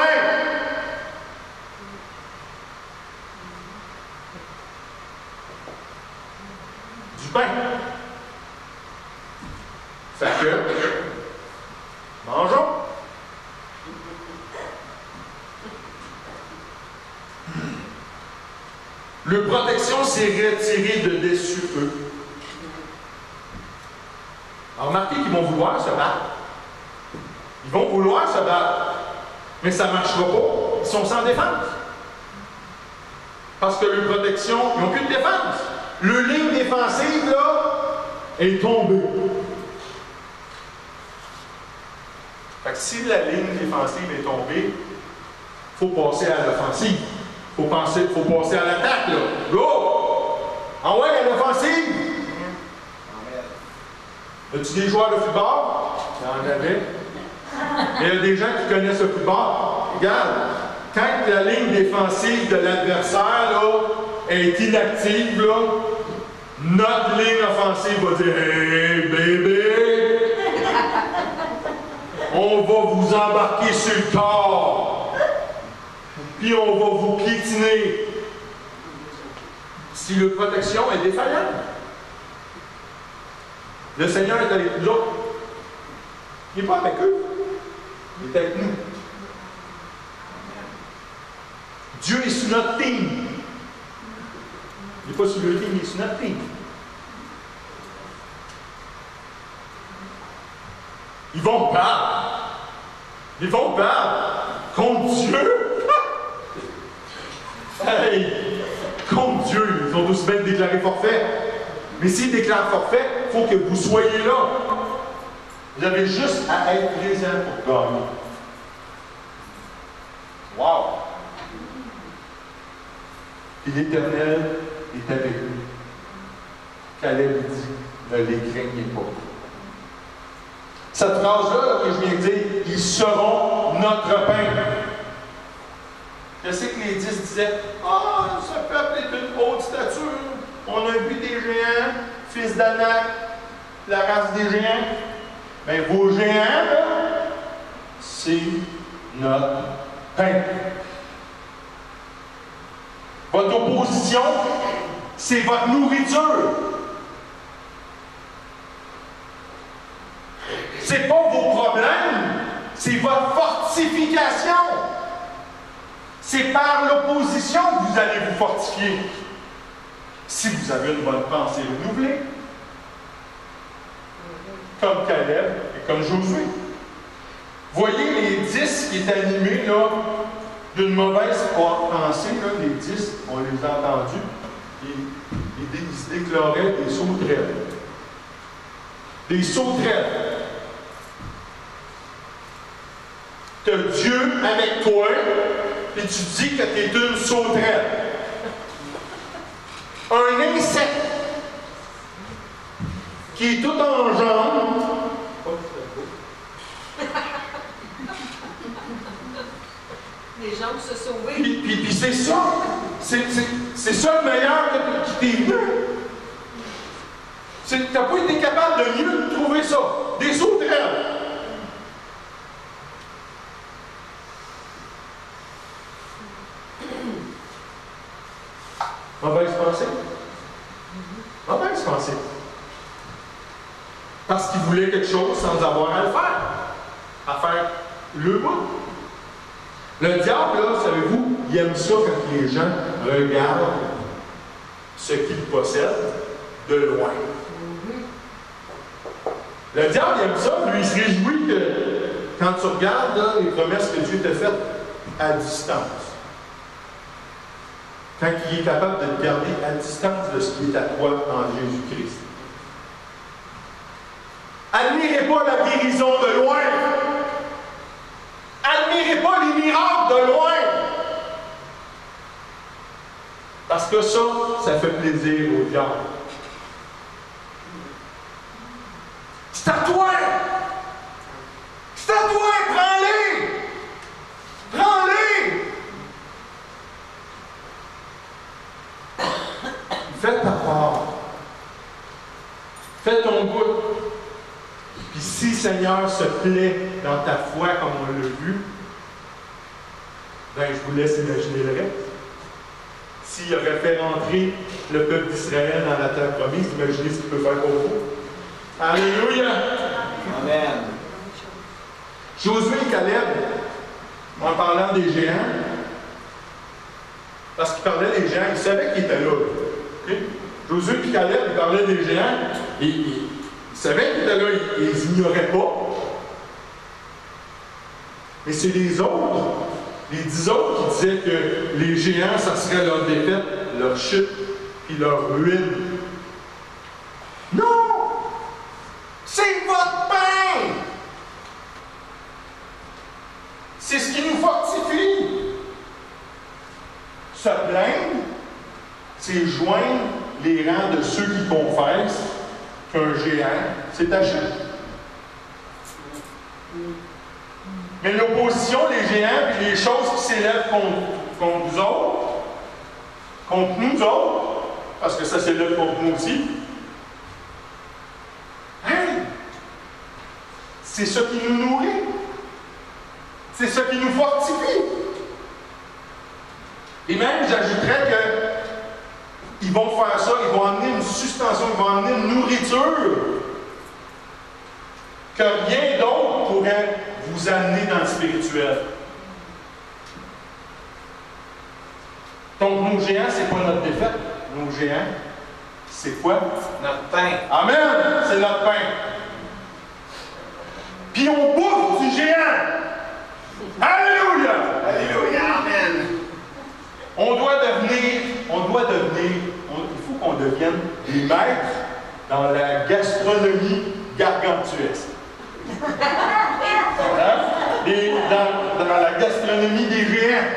Du pain. Fait que, mangeons. Le protection s'est retiré de dessus eux. Alors, remarquez qu'ils vont vouloir se battre. Ils vont vouloir se battre. Mais ça ne marchera pas. Ils sont sans défense. Parce que leur protection, ils n'ont qu'une défense. Leur ligne défensive, là, est tombée. Fait que si la ligne défensive est tombée, il faut passer à l'offensive. Il faut passer à l'attaque, là. Go! Ah ouais, à l'offensive! As-tu des joueurs de football? Il y en avait. Il y a des gens qui connaissent le football. Regarde, quand la ligne défensive de l'adversaire là, est inactive, là, notre ligne offensive va dire hey bébé! On va vous embarquer sur le corps! Puis on va vous piétiner. Si leur protection est défaillante. Le Seigneur est avec nous autres. Il n'est pas avec eux. Il est avec nous. Dieu est sur notre team. Il n'est pas sur le team, il est sur notre team. Ils vont perdre. Ils vont perdre contre Dieu. Hey! Contre Dieu, ils ont tous bien déclaré forfait. Mais s'ils déclarent forfait, il faut que vous soyez là. Vous avez juste à être présent pour gagner. Wow! Et l'Éternel est avec nous. Caleb dit, ne les craignez pas. Cette phrase-là que je viens de dire, ils seront notre pain. Je sais que les 10 disaient, ah, ce peuple est d'une haute stature. On a vu des géants, fils d'Anak, la race des géants. Mais vos géants, là, c'est notre pain. Votre opposition, c'est votre nourriture. C'est pas vos problèmes, c'est votre fortification. C'est par l'opposition que vous allez vous fortifier. Si vous avez une bonne pensée renouvelée, comme Caleb et comme Josué. Voyez les 10 qui est animés là, d'une mauvaise pensée, là, les 10, on les a entendus, ils se déclaraient des sauterelles. Des sauterelles. Tu as Dieu avec toi, et tu dis que tu es une sauterelle. Un insecte qui est tout en jambes. Les jambes se sauver. Puis c'est ça. C'est ça le meilleur qui t'est venu. Tu n'as pas été capable de mieux trouver ça. Des sauterelles. Mauvaise pensée. Mauvaise pensée. Parce qu'il voulait quelque chose sans avoir à le faire. À faire le bout. Le diable, là, savez-vous, il aime ça quand les gens regardent ce qu'il possède de loin. Le diable, il aime ça, lui, il se réjouit que quand tu regardes là, les promesses que Dieu t'a faites à distance. Quand il est capable de te garder à distance de ce qui est à toi en Jésus-Christ. Admirez pas la guérison de loin. Admirez pas les miracles de loin. Parce que ça fait plaisir au diable. C'est à toi! C'est à toi! Prends-les! Prends-les! Fais ta part. Fais ton goût. Puis si Seigneur se plaît dans ta foi comme on l'a vu, ben je vous laisse imaginer le reste. S'il aurait fait rentrer le peuple d'Israël dans la terre promise, imaginez ce qu'il peut faire pour vous. Alléluia! Amen. Josué et Caleb, en parlant des géants, parce qu'ils parlaient des géants, ils savaient qu'ils étaient là. Okay? Josué et Caleb, ils parlaient des géants, et ils savaient qu'ils étaient là, ils les ignoraient pas. Mais c'est les autres, les 10 autres, qui disaient que les géants, ça serait leur défaite, leur chute, puis leur ruine. Non! C'est votre pain! C'est ce qui nous fortifie. Se plaindre, c'est joindre les rangs de ceux qui confessent qu'un géant, c'est ta chute. Mais l'opposition, les géants, et les choses qui s'élèvent contre nous autres, parce que ça s'élève contre nous aussi, hein? C'est ça qui nous nourrit. C'est ça qui nous fortifie. Et même, j'ajouterais qu'ils vont faire ça, ils vont amener une sustention, ils vont amener une nourriture que rien d'autre pourrait vous amener dans le spirituel. Donc, nos géants, c'est pas notre défaite. Nos géants, c'est quoi? Notre pain. Amen! C'est notre pain. Puis on bouffe du géant. Alléluia! Alléluia. Amen. Il faut qu'on devienne des maîtres dans la gastronomie gargantuesque. Hein? Dans la gastronomie des géants.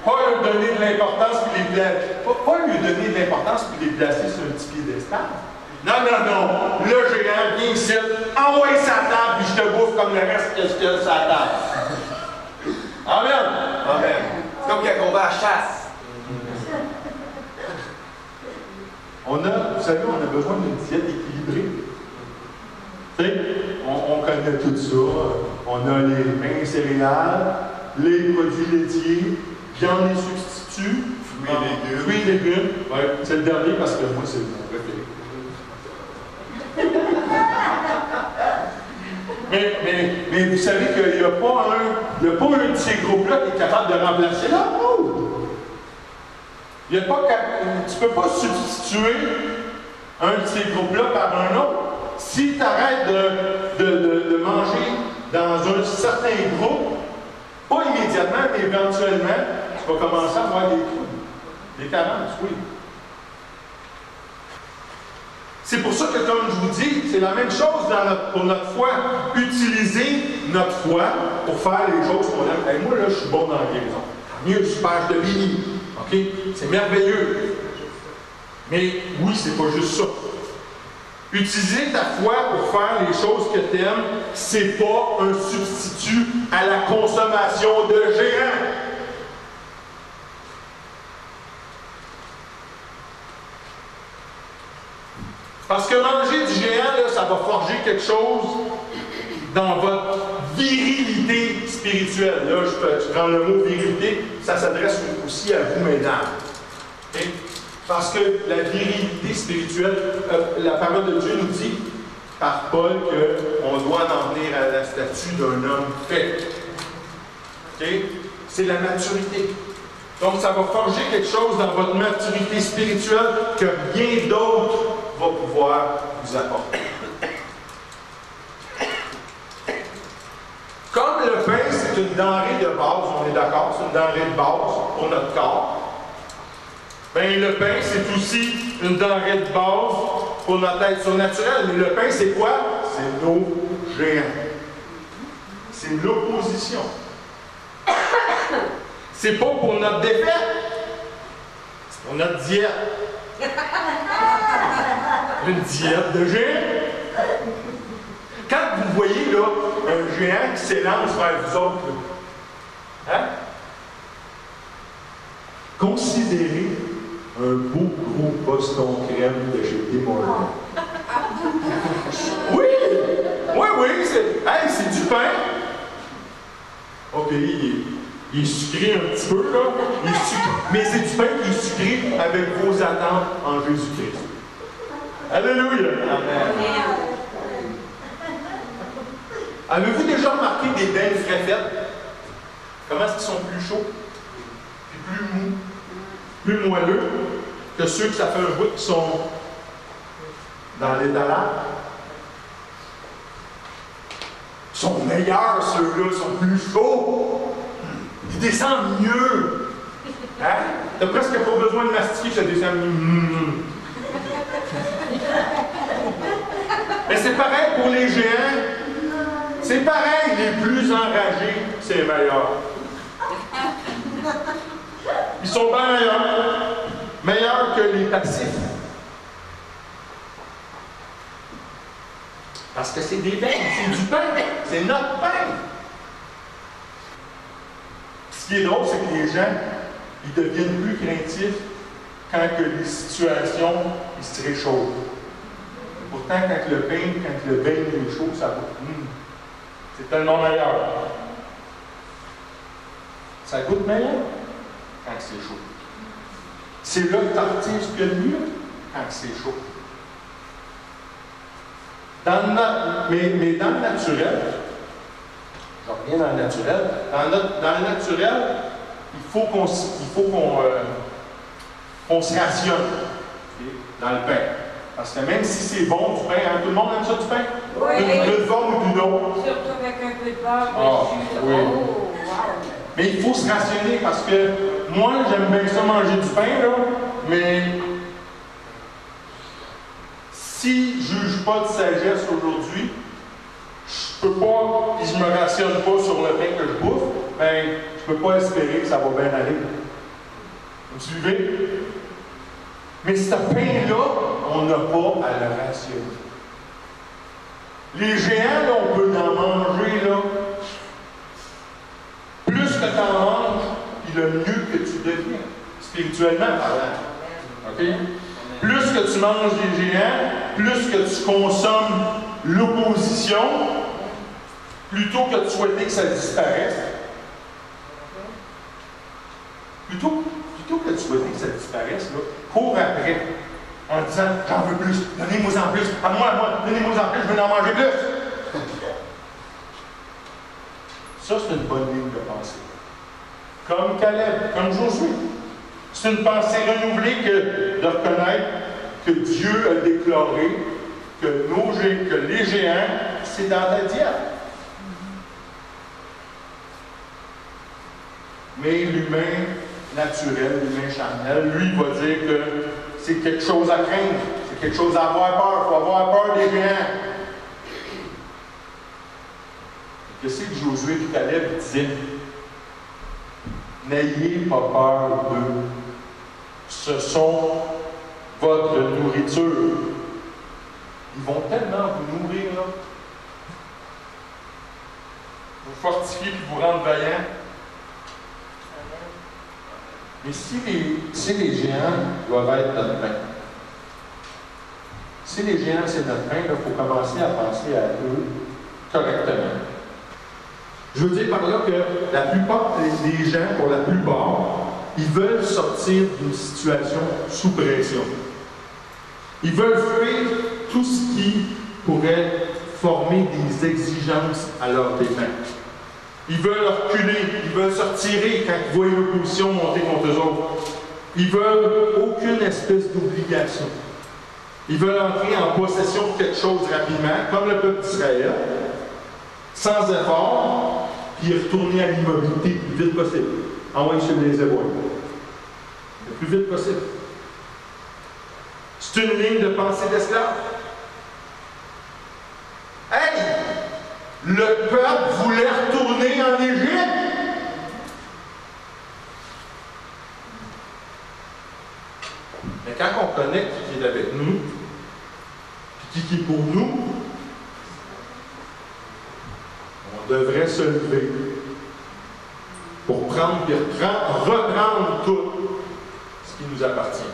Pas lui donner de l'importance puis les placer. Pas lui donner de l'importance puis les placer sur un petit piédestal. Non. Le géant, viens ici, envoie sa table, puis je te bouffe comme le reste que qu'il y a sur la table. Amen. Amen. C'est comme quand on va à la chasse. Vous savez, on a besoin d'une diète équilibrée. Tu sais, on connaît tout ça. On a les pains et céréales, les produits laitiers, viande et substituts, fruits et légumes. Ouais, c'est le dernier parce que moi, c'est mon préféré. Mais vous savez qu'il n'y a pas un de ces groupes-là qui est capable de remplacer l'autre. Tu ne peux pas substituer un de ces groupes-là par un autre. Si tu arrêtes de manger dans un certain groupe, pas immédiatement, mais éventuellement, tu vas commencer à avoir des troubles, des carences, oui. C'est pour ça que, comme je vous dis, c'est la même chose pour notre foi. Utilisez notre foi pour faire les choses qu'on aime. Hey, moi, là, je suis bon dans la guérison. Mieux, super, je te bénis. OK? C'est merveilleux. Mais oui, c'est pas juste ça. Utiliser ta foi pour faire les choses que tu aimes, c'est pas un substitut à la consommation de géants. Parce que manger du géant, là, ça va forger quelque chose dans votre virilité spirituelle. Là, je prends le mot virilité, ça s'adresse aussi à vous, mesdames. Okay? Parce que la virilité spirituelle, la parole de Dieu nous dit par Paul qu'on doit en venir à la statue d'un homme fait. Okay? C'est la maturité. Donc, ça va forger quelque chose dans votre maturité spirituelle que rien d'autre va pouvoir vous apporter. Comme le pain, c'est une denrée de base, on est d'accord, c'est une denrée de base pour notre corps. Bien, le pain, c'est aussi une denrée de base pour notre être surnaturel. Mais le pain, c'est quoi? C'est nos géants. C'est l'opposition. C'est pas pour notre défaite, c'est pour notre diète. Une diète de géants. Quand vous voyez là, un géant qui s'élance vers vous autres, là, hein? Considérez un beau gros Boston crème de chez Tim Hortons. Oui! Oui, c'est du pain. OK, il est sucré un petit peu, là. Mais c'est du pain qui est sucré avec vos attentes en Jésus-Christ. Alléluia! Amen. Avez-vous déjà remarqué des bains frais-faites? Comment est-ce qu'ils sont plus chauds? Puis plus mous? Plus moelleux que ceux que ça fait un bout qui sont dans l'étalage? Ils sont meilleurs, ceux-là, ils sont plus chauds. Ils descendent mieux. Hein? T'as presque pas besoin de mastiquer, ça descend mieux. Mais c'est pareil pour les géants. C'est pareil, les plus enragés, c'est meilleur. Ils sont bien meilleurs. Meilleurs que les passifs. Parce que c'est des bains, c'est du pain. C'est notre pain. Ce qui est drôle, c'est que les gens, ils deviennent plus craintifs quand que les situations ils se réchauffent. Pourtant, quand le bain est chaud, ça va. C'est tellement meilleur. Ça goûte meilleur quand c'est chaud. C'est là que tu retires ce qu'il y a de mieux quand c'est chaud. Mais dans le naturel, je reviens dans le naturel, dans le naturel, il faut qu'on se rationne dans le pain. Parce que même si c'est bon du pain, hein, tout le monde aime ça du pain? Oui. D'une forme ou d'une autre? Surtout avec un peu de beurre, Oui. Oh, wow. Mais il faut se rationner parce que moi, j'aime bien ça manger du pain, là, mais si je ne juge pas de sagesse aujourd'hui, je peux pas, puis je me rationne pas sur le pain que je bouffe, ben, je peux pas espérer que ça va bien aller. Vous suivez? Mais ce pain-là, on n'a pas à le rationner. Les géants, là, on peut en manger, là. Plus que tu en manges, puis le mieux que tu deviens, spirituellement parlant. OK? Plus que tu manges des géants, plus que tu consommes l'opposition, plutôt que de souhaiter que ça disparaisse. Plutôt que de souhaiter que ça disparaisse, là, cours après, en disant « J'en veux plus, donnez-moi en plus, à moi, donnez-moi en plus, je veux en manger plus. » Ça, c'est une bonne ligne de pensée. Comme Caleb, comme Josué. C'est une pensée renouvelée que de reconnaître que Dieu a déclaré que les géants, c'est dans ta diète. Mais l'humain naturel, l'humain charnel, lui, il va dire que c'est quelque chose à craindre, c'est quelque chose à avoir peur, il faut avoir peur des géants. Qu'est-ce que Josué et Caleb disaient? N'ayez pas peur d'eux. Ce sont votre nourriture. Ils vont tellement vous nourrir, là. Vous fortifier et vous rendre vaillant. Mais si les géants doivent être notre pain, si les géants c'est notre pain, il faut commencer à penser à eux correctement. Je veux dire par là que la plupart des gens, pour la plupart, ils veulent sortir d'une situation sous pression. Ils veulent fuir tout ce qui pourrait former des exigences à leur dépens. Ils veulent reculer, ils veulent se retirer quand ils voient l'opposition monter contre eux autres. Ils veulent aucune espèce d'obligation. Ils veulent entrer en possession de quelque chose rapidement, comme le peuple d'Israël, sans effort, puis retourner à l'immobilité le plus vite possible. Envoyer sur les éboueurs. Le plus vite possible. C'est une ligne de pensée d'esclave. Hey! Le peuple voulait retourner en Égypte. Mais quand on connaît qui est avec nous, puis qui est pour nous, on devrait se lever pour prendre et reprendre tout ce qui nous appartient.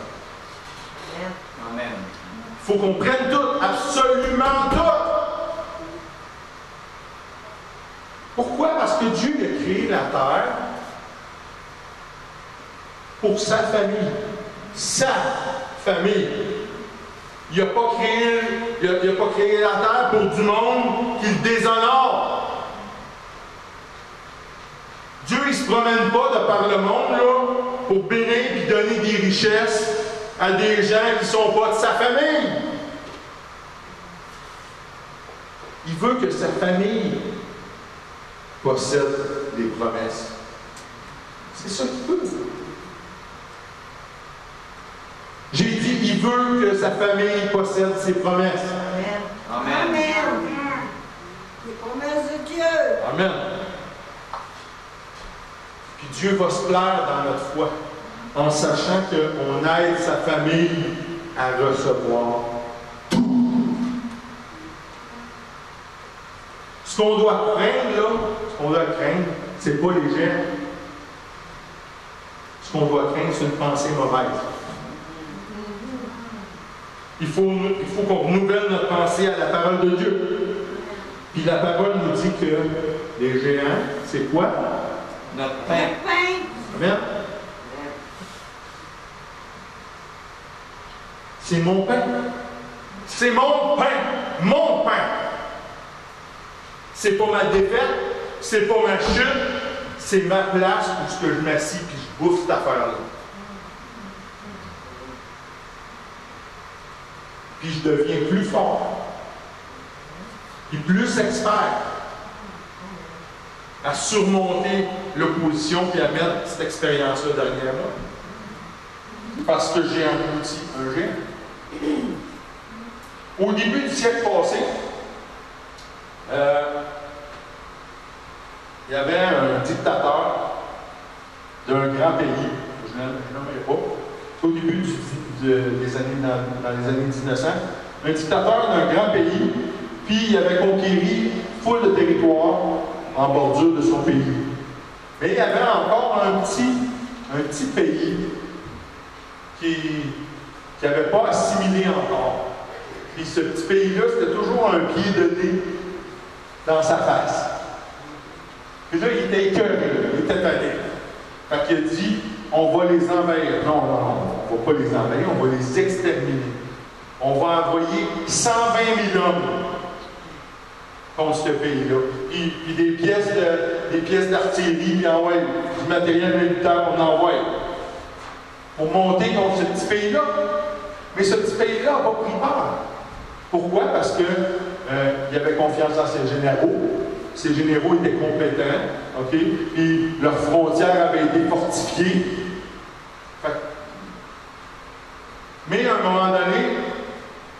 Amen. Il faut qu'on prenne tout, absolument tout. Pourquoi? Parce que Dieu a créé la terre pour sa famille. Sa famille. Il n'a pas créé la terre pour du monde qui le déshonore. Dieu, il ne se promène pas de par le monde là, pour bénir et donner des richesses à des gens qui ne sont pas de sa famille. Il veut que sa famille possède les promesses. C'est ça qu'il veut. J'ai dit, il veut que sa famille possède ses promesses. Amen. Amen. Amen. Les promesses de Dieu. Amen. Puis Dieu va se plaire dans notre foi, en sachant qu'on aide sa famille à recevoir tout. Ce qu'on doit craindre, c'est pas les gens. Ce qu'on doit craindre, c'est une pensée mauvaise. Il faut qu'on renouvelle notre pensée à la parole de Dieu. Puis la parole nous dit que les géants, c'est quoi? Notre pain. Amen. C'est mon pain. C'est mon pain. Mon pain. C'est pas ma défaite. C'est pas ma chute. C'est ma place où ce que je m'assis puis je bouffe cette affaire-là. Puis je deviens plus fort. Et plus expert à surmonter l'opposition puis à mettre cette expérience-là derrière moi. Parce que j'ai englouti un géant. Au début du siècle passé, il y avait un dictateur d'un grand pays, je ne nommerai pas, au début des années, dans les années 1900, un dictateur d'un grand pays, puis il avait conquéri foule de territoires en bordure de son pays. Mais il y avait encore un petit pays qui n'avait pas assimilé encore. Puis ce petit pays-là, c'était toujours un pied de nez dans sa face. Puis là, il était écœuré, il était tanné. Fait qu'il a dit, on va les envahir. Non, on ne va pas les envahir, on va les exterminer. On va envoyer 120 000 hommes contre ce pays-là. Puis des pièces d'artillerie, puis envoyer du matériel militaire, on envoie. Pour monter contre ce petit pays-là. Mais ce petit pays-là n'a pas pris peur. Pourquoi? Parce que il avait confiance dans ses généraux. Ces généraux étaient compétents, OK? Puis leurs frontières avaient été fortifiées. Mais à un moment donné,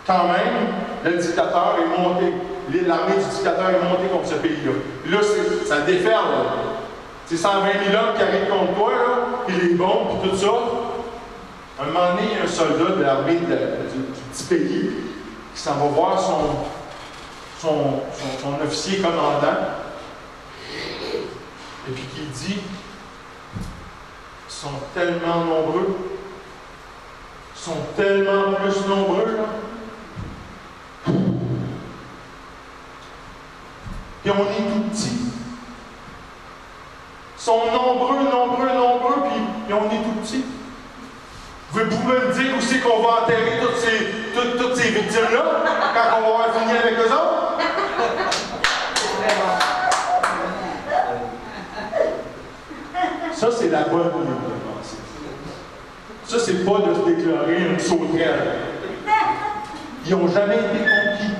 quand même, le dictateur est monté. L'armée du dictateur est montée contre ce pays-là. Puis là, ça déferle. C'est 120 000 hommes qui arrivent contre toi, là, puis les bombes, puis tout ça. À un moment donné, il y a un soldat de l'armée du petit pays qui s'en va voir son officier commandant, et puis qui dit, ils sont tellement nombreux, ils sont tellement plus nombreux, là. Puis on est tout petit. sont nombreux, puis on est tout petits. Vous pouvez me dire aussi qu'on va enterrer toutes ces victimes-là quand on va avoir fini avec eux autres? Ça, c'est la bonne manière de penser. Ça, c'est pas de se déclarer une sauterelle. Ils n'ont jamais été conquis.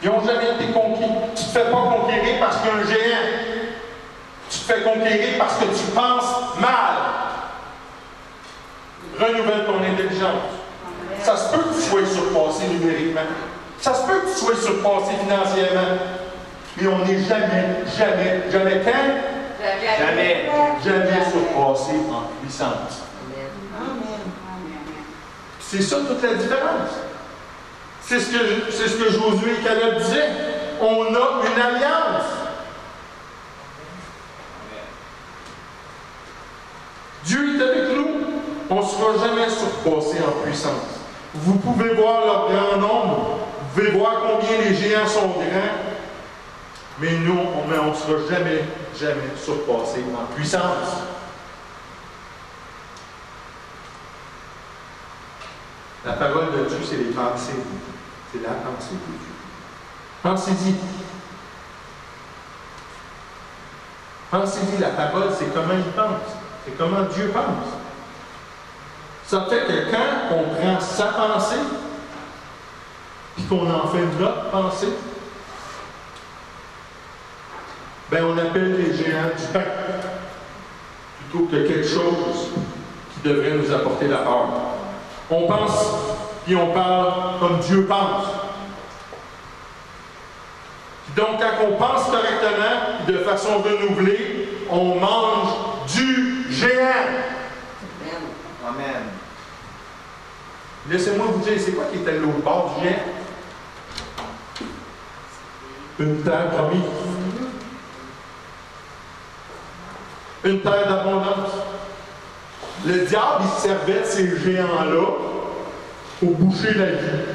Ils n'ont jamais été conquis. Tu ne te fais pas conquérir parce qu'il y a un géant. Tu te fais conquérir parce que tu penses mal. Renouvelle ton intelligence. Ça se peut que tu sois surpassé numériquement. Ça se peut que tu sois surpassé financièrement. Mais on n'est jamais quand? Jamais surpassé en puissance. C'est ça toute la différence. C'est ce que Josué et Caleb disaient. On a une alliance. Dieu est avec nous. On ne sera jamais surpassé en puissance. Vous pouvez voir leur grand nombre. Vous pouvez voir combien les géants sont grands. Mais nous, on ne sera jamais surpassé en puissance. La parole de Dieu, c'est les pensées. C'est la pensée de Dieu. Pensez-y. Pensez-y, la parole, c'est comment il pense. C'est comment Dieu pense. Ça fait que quand on prend sa pensée, puis qu'on en fait notre pensée, ben on appelle les géants du pain, plutôt que quelque chose qui devrait nous apporter la peur. On pense, puis on parle comme Dieu pense. Donc, quand on pense correctement, de façon renouvelée, on mange du géant. Amen. Laissez-moi vous dire, c'est quoi qui était l'autre bord du géant? Une terre promise. Une terre d'abondance. Le diable, il servait de ces géants-là pour boucher la vue.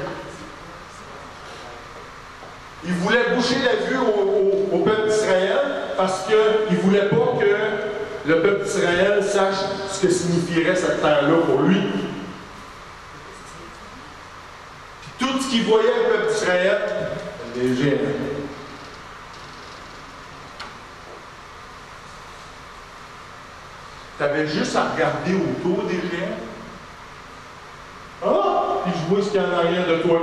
Il voulait boucher la vue au peuple d'Israël parce qu'il ne voulait pas que le peuple d'Israël sache ce que signifierait cette terre-là pour lui. Puis tout ce qu'il voyait le peuple d'Israël, les géants. Tu avais juste à regarder autour des géants. Ah! Puis je vois ce qu'il y a en arrière de toi.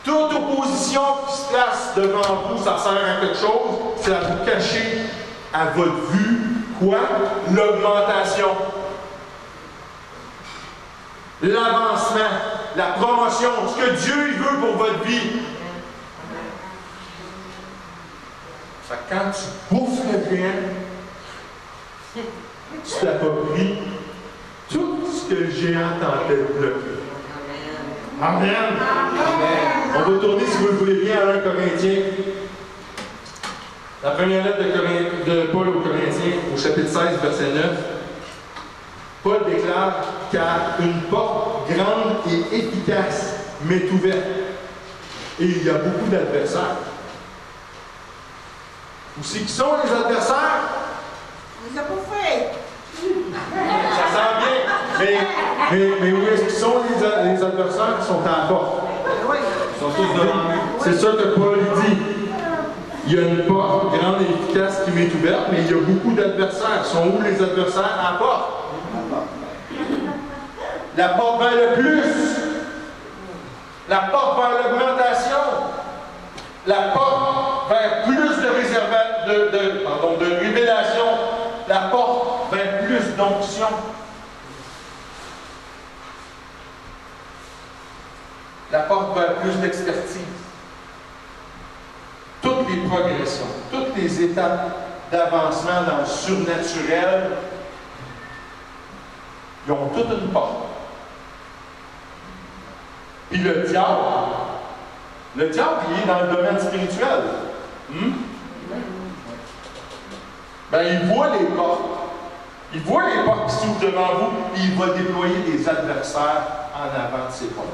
Toute opposition qui se place devant vous, ça sert à quelque chose, c'est à vous cacher à votre vue, quoi? L'augmentation. L'avancement, la promotion, ce que Dieu il veut pour votre vie. Fait que quand tu bouffes le géant, tu t'appropries tout ce que le géant tentait de bloquer. Amen. Amen. On va tourner, si vous le voulez bien, à 1 Corinthiens. La première lettre de Paul aux Corinthiens, au chapitre 16, verset 9. Paul déclare car une porte grande et efficace m'est ouverte. Et il y a beaucoup d'adversaires. Où c'est qui sont les adversaires? On les a pas fait. Ça sent bien. Mais où est-ce qu'ils sont les adversaires qui sont à la porte? Ils sont tous devant nous. C'est ça que Paul dit. Il y a une porte grande et efficace qui m'est ouverte, mais il y a beaucoup d'adversaires. Sont où les adversaires? À la porte. La porte vers le plus. La porte vers l'augmentation. La porte vers plus de révélation. La porte vers plus d'onction. La porte vers plus d'expertise. Toutes les progressions, toutes les étapes d'avancement dans le surnaturel, ils ont toute une porte. Puis le diable, il est dans le domaine spirituel. Ben, il voit les portes. Il voit les portes qui s'ouvrent devant vous, et il va déployer des adversaires en avant de ces portes.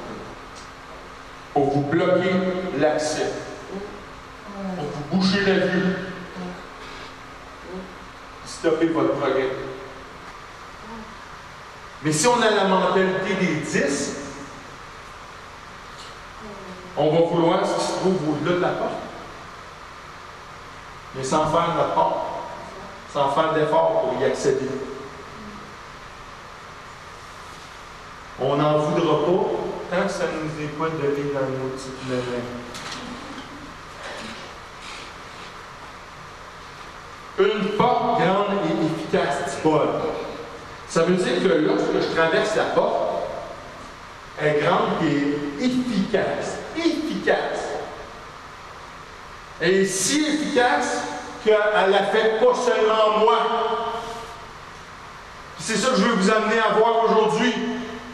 Pour vous bloquer l'accès. Pour vous boucher la vue. stopper votre progrès. Mais si on a la mentalité des 10, on va vouloir ce qui se trouve au-delà de la porte. Mais sans faire notre part, sans faire d'effort pour y accéder. On n'en voudra pas tant que ça ne nous est pas donné dans nos petites mains. Une porte grande et efficace, dit Paul. Ça veut dire que lorsque je traverse la porte, elle est grande et efficace. Efficace. Elle est si efficace qu'elle affecte pas seulement moi. C'est ça que je veux vous amener à voir aujourd'hui.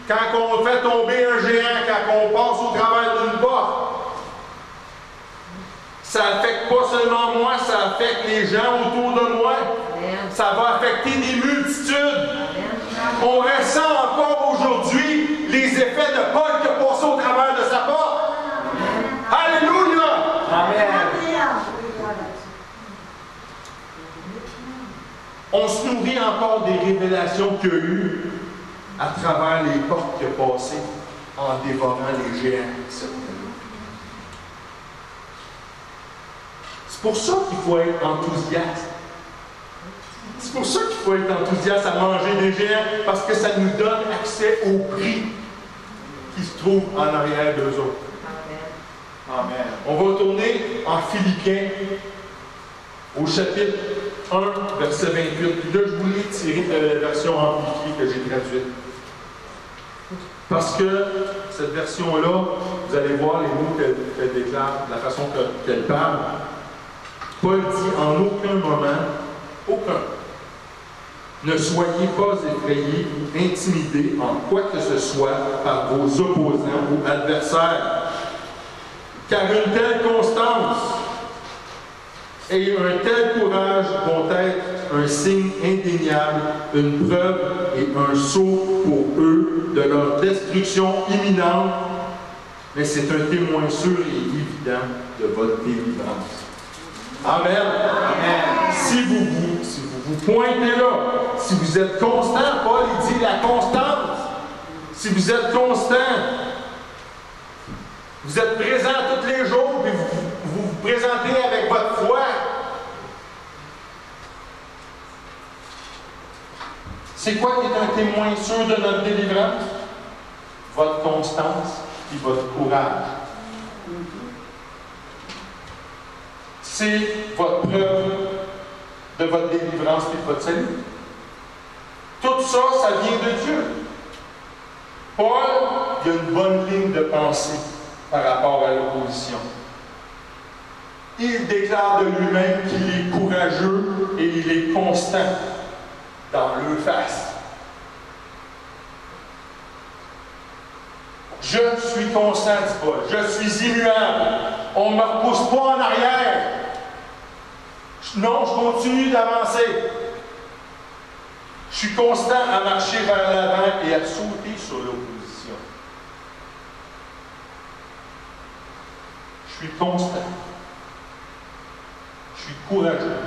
Quand on fait tomber un géant, quand on passe au travers d'une porte, ça n'affecte pas seulement moi, ça affecte les gens autour de moi. Ça va affecter des multitudes. On ressent encore aujourd'hui les effets de Paul qui a passé au travers de sa porte. Alléluia! Amen. On se nourrit encore des révélations qu'il y a eues à travers les portes qu'il a passées en dévorant les géants. C'est pour ça qu'il faut être enthousiaste. C'est pour ça qu'il faut être enthousiaste à manger des géants, parce que ça nous donne accès au prix qui se trouve en arrière d'eux autres. Amen. On va retourner en Philippiens, au chapitre 1, verset 28. Puis là, je voulais tirer de la version amplifiée que j'ai traduite. Parce que cette version-là, vous allez voir les mots qu'elle déclare, la façon qu'elle parle. Paul dit en aucun moment, aucun, ne soyez pas effrayés ou intimidés en quoi que ce soit par vos opposants ou adversaires. Car une telle constance et un tel courage vont être un signe indéniable, une preuve et un sceau pour eux de leur destruction imminente, mais c'est un témoin sûr et évident de votre délivrance. Amen. Amen. Si vous pointez là, si vous êtes constant, Paul il dit la constance. Si vous êtes constant, vous êtes présent tous les jours, puis vous vous présentez avec votre foi. C'est quoi qui est un témoin sûr de notre délivrance? Votre constance et votre courage. C'est votre preuve de votre délivrance et de votre salut. Tout ça, ça vient de Dieu. Paul, il a une bonne ligne de pensée par rapport à l'opposition. Il déclare de lui-même qu'il est courageux et il est constant dans leur face. Je suis constant, dit Paul. Je suis immuable. On ne me repousse pas en arrière. Non, je continue d'avancer. Je suis constant à marcher vers l'avant et à sauter sur l'opposition. Je suis constant. Je suis courageux.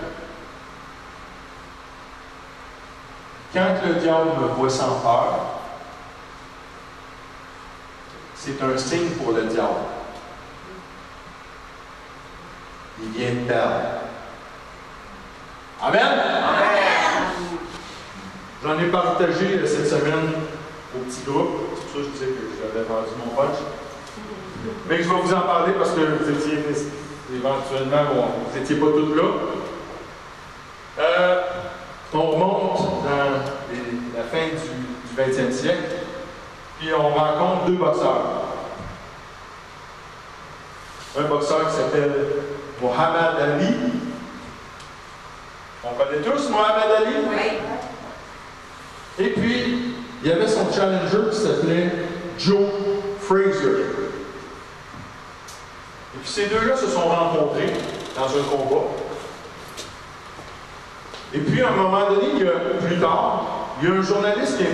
Quand le diable me voit sans peur, c'est un signe pour le diable. Il vient de perdre. Amen? Amen. J'en ai partagé cette semaine au petit groupe. C'est pour ça que je disais que j'avais vendu mon punch. Mais je vais vous en parler parce que vous étiez éventuellement, bon, vous n'étiez pas tous là. On remonte dans la fin du 20e siècle, puis on rencontre deux boxeurs. Un boxeur qui s'appelle Muhammad Ali. On connaît tous Muhammad Ali? Oui. Et puis, il y avait son challenger qui s'appelait Joe Frazier. Et puis ces deux-là se sont rencontrés dans un combat. Et puis, à un moment donné, plus tard, il y a un journaliste qui a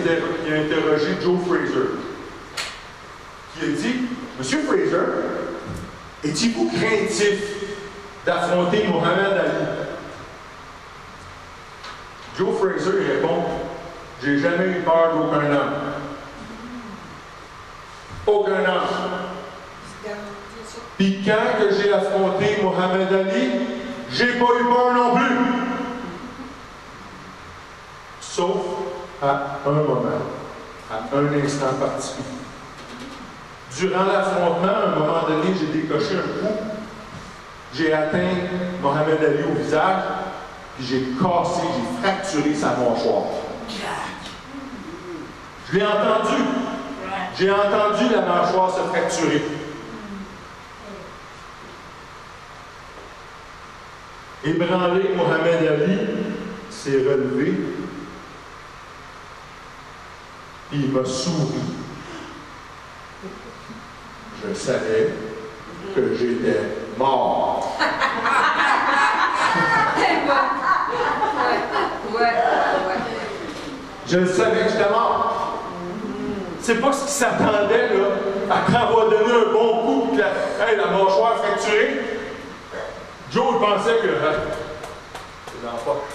interrogé Joe Frazier. Qui a dit, « Monsieur Frazier, étiez-vous craintif d'affronter Muhammad Ali? » Joe Fraser il répond, j'ai jamais eu peur d'aucun homme. Aucun homme. Puis quand que j'ai affronté Mohamed Ali, j'ai pas eu peur non plus. Sauf à un moment, à un instant particulier. Durant l'affrontement, à un moment donné, j'ai décoché un coup. J'ai atteint Mohamed Ali au visage, puis j'ai cassé, j'ai fracturé sa mâchoire. Je l'ai entendu. J'ai entendu la mâchoire se fracturer. Ébranlé, Mohamed Ali s'est relevé. Il m'a souri. Je savais que j'étais mort. Je savais que j'étais mort. C'est pas ce qu'il s'attendait, là, après avoir donné un bon coup, puis la mâchoire fracturée. Joe, il pensait que. C'est dans la poche.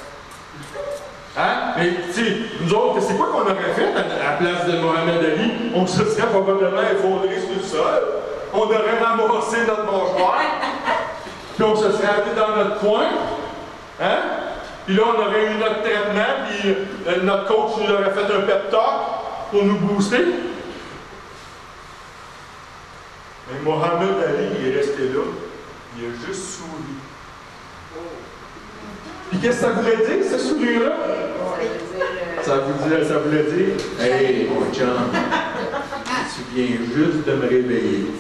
Hein? Mais, tu sais, nous autres, c'est quoi qu'on aurait fait à la place de Mohamed Ali? On se serait probablement effondré sur le sol. On aurait ramassé notre mâchoire. Puis on se serait allé dans notre coin. Hein? Puis là, on aurait eu notre traitement, puis notre coach nous aurait fait un pep talk pour nous booster. Mais Mohamed Ali, il est resté là. Il a juste souri. Puis qu'est-ce que ça voulait dire, ce sourire-là? Ça voulait dire, hey, mon chum, tu viens juste de me réveiller.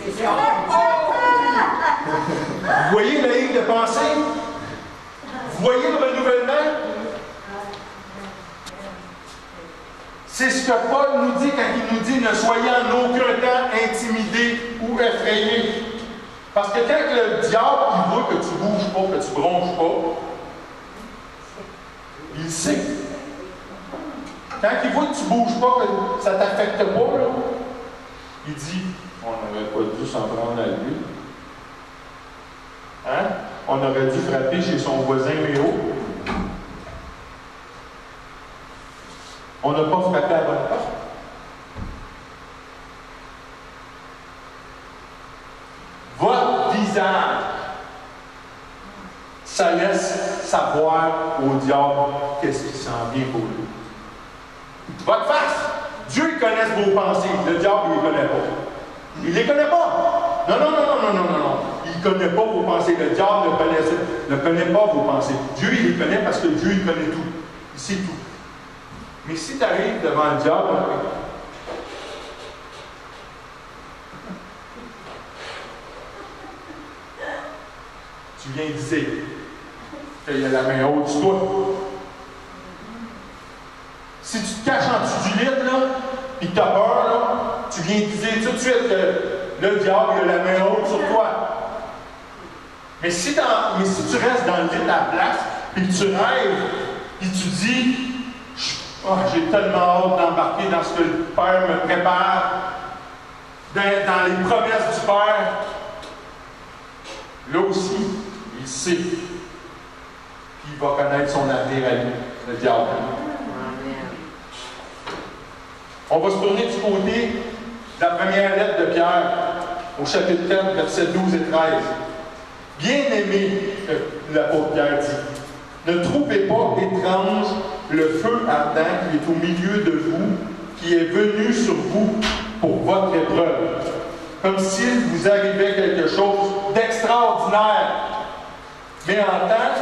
Vous voyez la ligne de pensée? Vous voyez le renouvellement? C'est ce que Paul nous dit quand il nous dit ne soyez en aucun temps intimidés ou effrayés. Parce que quand le diable il voit que tu ne bouges pas, que tu ne bronches pas, il sait. Quand il voit que tu ne bouges pas, que ça ne t'affecte pas, là, il dit on n'aurait pas dû s'en prendre à lui. Hein? On aurait dû frapper chez son voisin Méo. On n'a pas frappé à la bonne porte. Votre visage, ça laisse savoir au diable qu'est-ce qui s'en vient pour lui. Votre face, Dieu connaît vos pensées, le diable il ne les connaît pas. Il ne les connaît pas. Non. Il ne connaît pas vos pensées. Le diable ne connaît pas vos pensées. Dieu, il les connaît parce que Dieu, il connaît tout. Il sait tout. Mais si tu arrives devant le diable, tu viens dire qu'il a la main haute sur toi. Si tu te caches en dessous du lit, là, et que tu as peur, là, tu viens dire tout de suite que le diable il a la main haute sur toi. Mais si tu restes dans le lit à la place, et que tu rêves, et tu dis j'ai tellement hâte d'embarquer dans ce que le Père me prépare, dans les promesses du Père, là aussi, il sait qu'il va connaître son avenir à lui, le diable. On va se tourner du côté de la première lettre de Pierre, au chapitre 4, versets 12 et 13. Bien-aimé, l'apôtre Pierre dit, ne trouvez pas étrange le feu ardent qui est au milieu de vous, qui est venu sur vous pour votre épreuve, comme s'il vous arrivait quelque chose d'extraordinaire. Mais en tant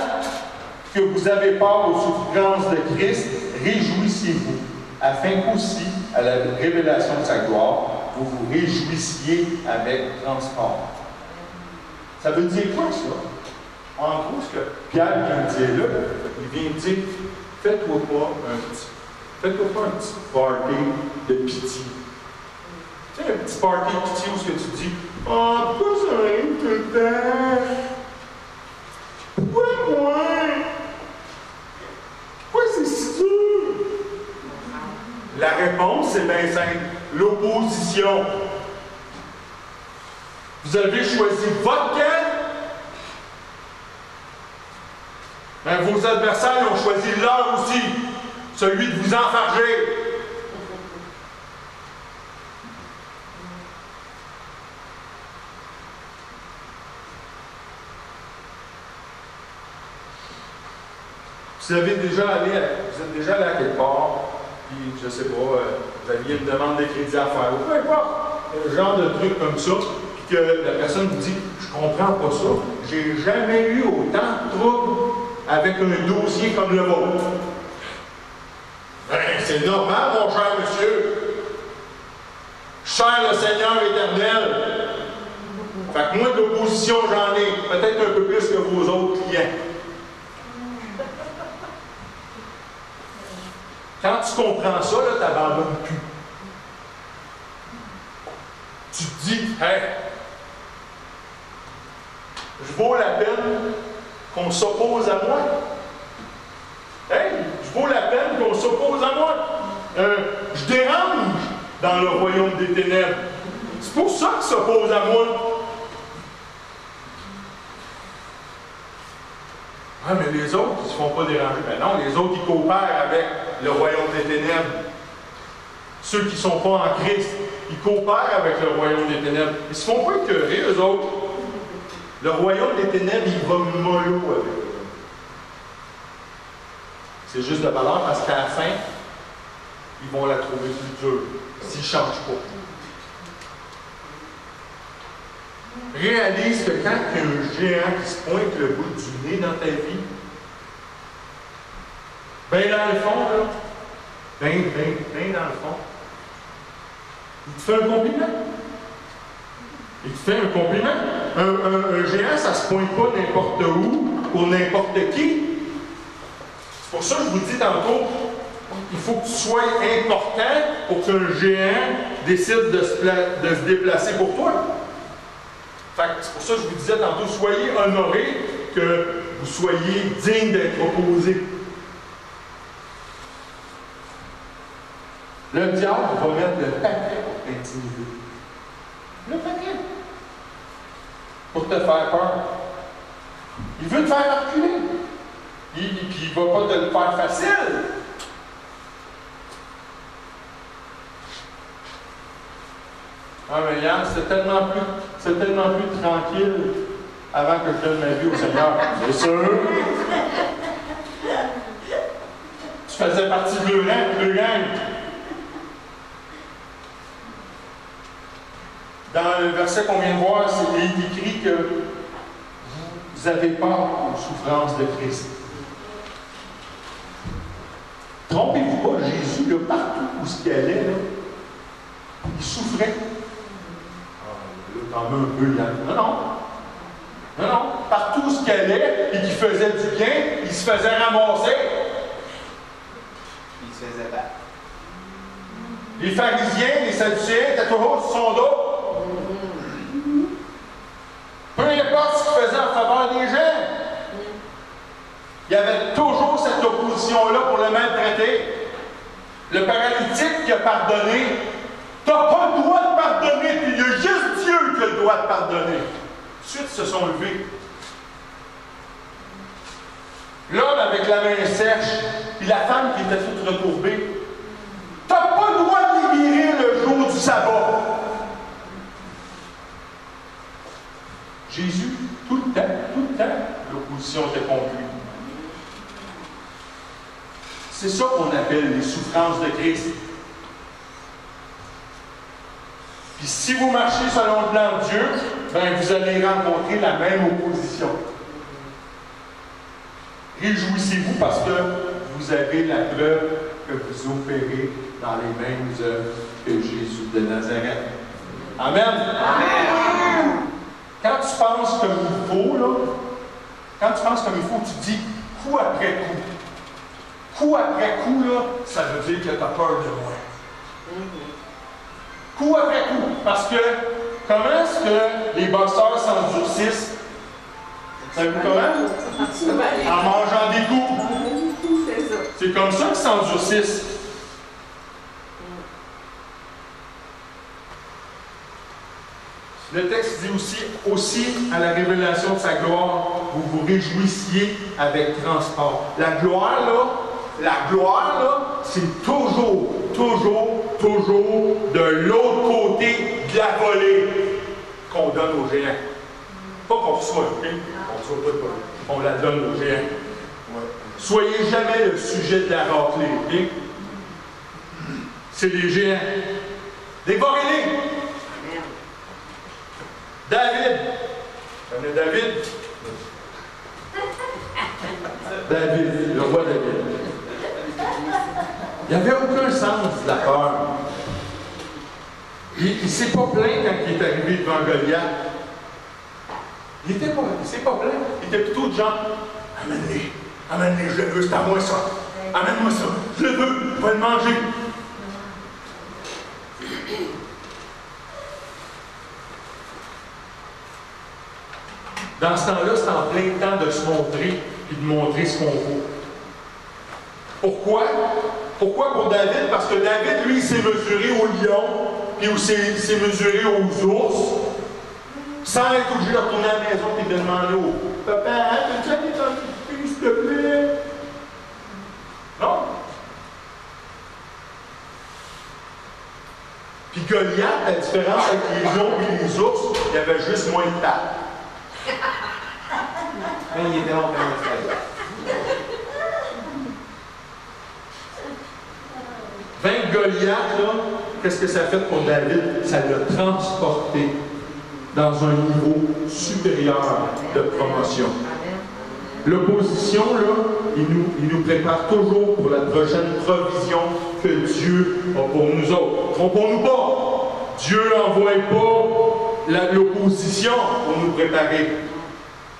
que vous avez part aux souffrances de Christ, réjouissez-vous, afin qu'aussi, à la révélation de sa gloire, vous vous réjouissiez avec transport. Ça veut dire quoi, ça? En gros, ce que Pierre vient de dire là, il vient de dire, faites-toi pas un petit party de pitié. Tu sais, un petit party de pitié où ce que tu dis, pourquoi ça arrive tout le temps? Pourquoi moi? Pourquoi c'est si dur? La réponse, c'est bien simple. L'opposition. Vous avez choisi votre camp. Ben, vos adversaires ont choisi leur aussi. celui de vous enfarger. Vous êtes déjà allé à quelque part, puis je sais pas, vous aviez une demande de crédit à faire, ou peu importe, un genre de truc comme ça, puis que la personne vous dit, je comprends pas ça, j'ai jamais eu autant de troubles avec un dossier comme le vôtre. Ben, c'est normal, mon cher monsieur. Je sers le Seigneur éternel. Fait que moi, de l'opposition, j'en ai peut-être un peu plus que vos autres clients. Quand tu comprends ça, là, tu n'abandonnes plus. Tu te dis, hey, je vaux la peine qu'on s'oppose à moi. Hey, je vaux la peine qu'on s'oppose à moi. Je dérange dans le royaume des ténèbres. C'est pour ça qu'ils s'opposent à moi. Ah, mais les autres, ils ne se font pas déranger. Ben non, les autres, ils coopèrent avec le royaume des ténèbres. Ceux qui ne sont pas en Christ, ils coopèrent avec le royaume des ténèbres. Ils ne se font pas écœurer, eux autres. Le royaume des ténèbres, il va mollo avec eux. C'est juste de valeur parce qu'à la fin, ils vont la trouver plus dure s'ils ne changent pas. Réalise que quand il y a un géant qui se pointe le bout du nez dans ta vie, bien dans le fond, là, bien dans le fond, il te fait un compliment. Il te fait un compliment. Un géant, ça ne se pointe pas n'importe où, pour n'importe qui. C'est pour ça que je vous dis tantôt, il faut que tu sois important pour qu'un géant décide de se déplacer pour toi. C'est pour ça que je vous disais tantôt, soyez honorés que vous soyez dignes d'être opposés. Le diable va mettre le paquet pour t'intimider. Le paquet. Pour te faire peur. Il veut te faire reculer. Puis il ne va pas te le faire facile. Ah, mais Yann, c'est tellement plus tranquille avant que je donne ma vie au Seigneur. C'est sûr. Tu faisais partie de le gang. Dans le verset qu'on vient de voir, c'est écrit que vous avez peur aux souffrances de Christ. Trompez-vous pas, Jésus, là, partout où il allait, là, il souffrait. T'en veux un peu, Yann. Non. Partout où il allait et qu'il faisait du bien, il se faisait ramasser. Il se faisait battre. Les pharisiens, les sadducéens étaient toujours sur son dos. Peu importe ce qu'il faisait en faveur des gens. Il y avait toujours cette opposition-là pour le maltraiter. Le paralytique qui a pardonné, tu n'as pas le droit de pardonner, puis il y a juste Dieu qui a le droit de pardonner. Ensuite, ils se sont levés. L'homme avec la main sèche, puis la femme qui était toute recourbée, tu n'as pas le droit de les guérir le jour du sabbat. Jésus, tout le temps, l'opposition était conclue. C'est ça qu'on appelle les souffrances de Christ. Puis si vous marchez selon le plan de Dieu, ben vous allez rencontrer la même opposition. Réjouissez-vous parce que vous avez la preuve que vous opérez dans les mêmes œuvres que Jésus de Nazareth. Amen. Amen. Quand tu penses comme il faut, là, tu te dis coup après coup. Coup après coup, là, ça veut dire que tu as peur de moi. Coup après coup. Parce que comment est-ce que les boxeurs s'endurcissent? Savez-vous comment? En mangeant des coups. C'est comme ça qu'ils s'endurcissent. Le texte dit aussi à la révélation de sa gloire, vous vous réjouissiez avec transport. La gloire, là, la gloire, là, c'est toujours de l'autre côté de la volée qu'on donne aux géants. Pas qu'on reçoit, OK? On ne reçoit pas de volée. On la donne aux géants. Ouais. Soyez jamais le sujet de la raclée, OK? C'est les géants. Dévorez-les! David. Vous connaissez David? David, le roi David. Il n'y avait aucun sens de la peur. Il ne s'est pas plaint quand il est arrivé devant Goliath. Il ne s'est pas plaint. Il était plutôt de genre, amène-les, je le veux, c'est à moi ça. Amène-moi ça, je le veux, je vais le manger. Dans ce temps-là, c'est en plein temps de se montrer et de montrer ce qu'on vaut. Pourquoi? Pourquoi pour David? Parce que David, lui, il s'est mesuré au lion, puis il s'est mesuré aux ours, sans être obligé de retourner à la maison et de demander au papa, peux-tu aller dans le petit, s'il te plaît? Non. Puis Goliath, la différence avec les lions et les ours, il y avait juste moins de taille. Mais il était longtemps installé. Vaincre Goliath, là, qu'est-ce que ça a fait pour David? Ça l'a transporté dans un niveau supérieur de promotion. L'opposition, là, il nous prépare toujours pour la prochaine provision que Dieu a pour nous autres. Trompons-nous pas! Dieu n'envoie pas l'opposition pour nous préparer.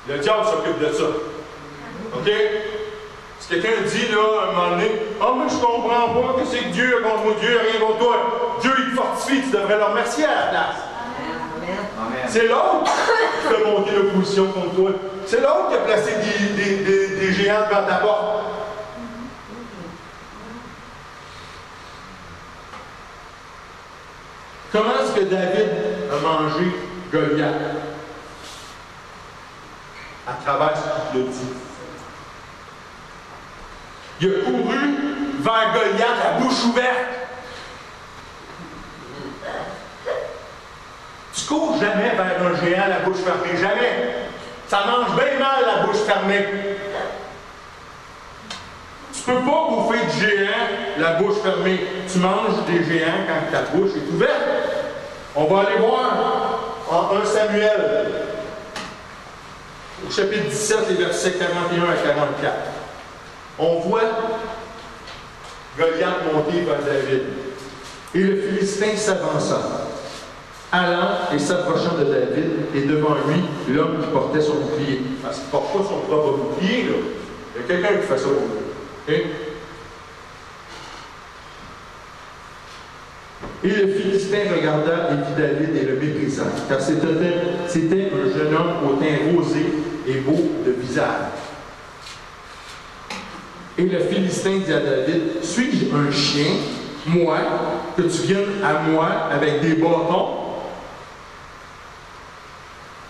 Le diable s'occupe de ça. OK? Si quelqu'un dit, là, à un moment donné, « Ah, mais je comprends pas, qu'est-ce que Dieu a contre moi? Dieu n'a rien contre toi. Dieu, il te fortifie, tu devrais le remercier à la place. » C'est l'autre qui t'a monté l'opposition contre toi. C'est l'autre qui a placé des géants devant ta porte. Comment est-ce que David a mangé Goliath? À travers ce qu'il a dit. Il a couru vers Goliath, la bouche ouverte. Tu cours jamais vers un géant, la bouche fermée. Jamais. Ça mange bien mal, la bouche fermée. Tu peux pas bouffer de géant, la bouche fermée. Tu manges des géants quand ta bouche est ouverte. On va aller voir en 1 Samuel, au chapitre 17, les versets 41 à 44. On voit Goliath monter vers David. Et le Philistin s'avança, allant et s'approchant de David, et devant lui, l'homme qui portait son bouclier. Parce qu'il ne porte pas son propre bouclier, là. Il y a quelqu'un qui fait ça pour lui. Okay? Et le Philistin regarda et vit David et le méprisa, car c'était un jeune homme au teint rosé et beau de visage. Et le Philistin dit à David, « Suis-je un chien, moi, que tu viennes à moi avec des bâtons? »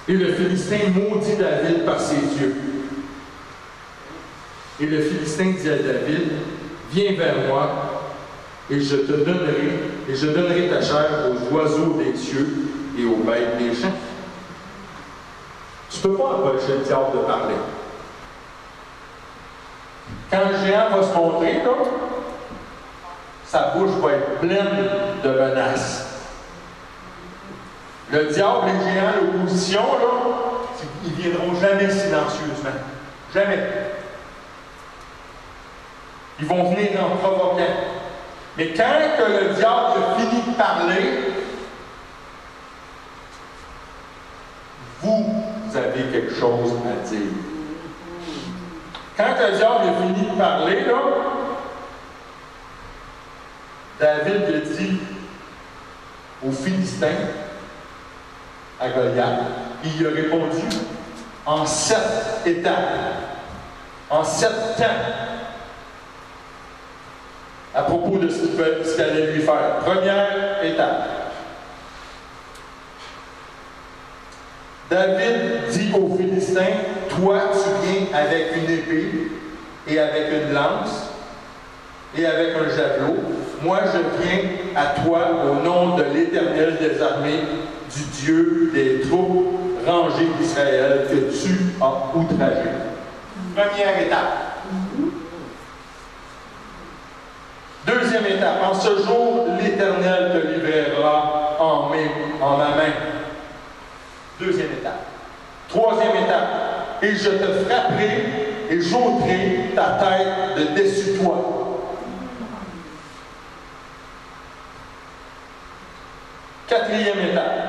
Et le Philistin maudit David par ses yeux. Et le Philistin dit à David, « Viens vers moi, et je donnerai ta chair aux oiseaux des cieux et aux bêtes des champs. » Tu ne peux pas empêcher le diable de parler. Quand le géant va se montrer, là, sa bouche va être pleine de menaces. Le diable, les géants, l'opposition, là, ils ne viendront jamais silencieusement. Jamais. Ils vont venir en provoquant. Mais quand que le diable a fini de parler, vous avez quelque chose à dire. Quand le diable a fini de parler, là, David a dit aux Philistins, à Goliath, il a répondu en 7 étapes, en 7 temps, à propos de ce qu'il allait lui faire. Première étape. David dit aux Philistins, « Toi, tu viens avec une épée et avec une lance, et avec un javelot. Moi, je viens à toi au nom de l'Éternel des armées, du Dieu des troupes rangées d'Israël que tu as outragé. Première étape. Deuxième étape. En ce jour, l'Éternel te livrera en ma main. Deuxième étape. Troisième étape. Et je te frapperai et j'ôterai ta tête de dessus toi. Quatrième étape.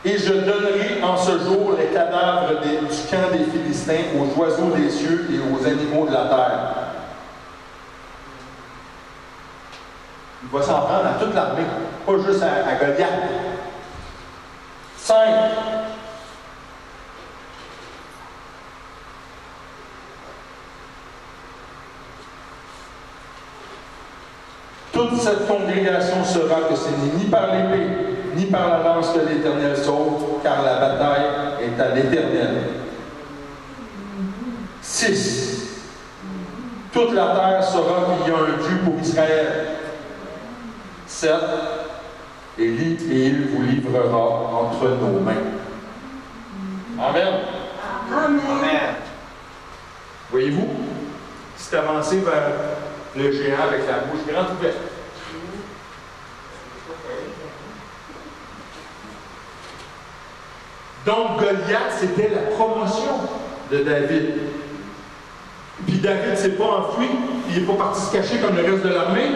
Et je donnerai en ce jour les cadavres du camp des Philistins aux oiseaux des cieux et aux animaux de la terre. Il va s'en prendre à toute l'armée, pas juste à Goliath. 5. Toute cette congrégation saura que ce n'est ni par l'épée, ni par la lance que l'Éternel sauve, car la bataille est à l'Éternel. 6. Toute la terre saura qu'il y a un Dieu pour Israël. 7. Et il vous livrera entre nos mains. Amen. Amen. Voyez-vous, c'est avancé vers le géant avec la bouche grande ouverte. Donc Goliath, c'était la promotion de David. Puis David ne s'est pas enfui, il n'est pas parti se cacher comme le reste de l'armée.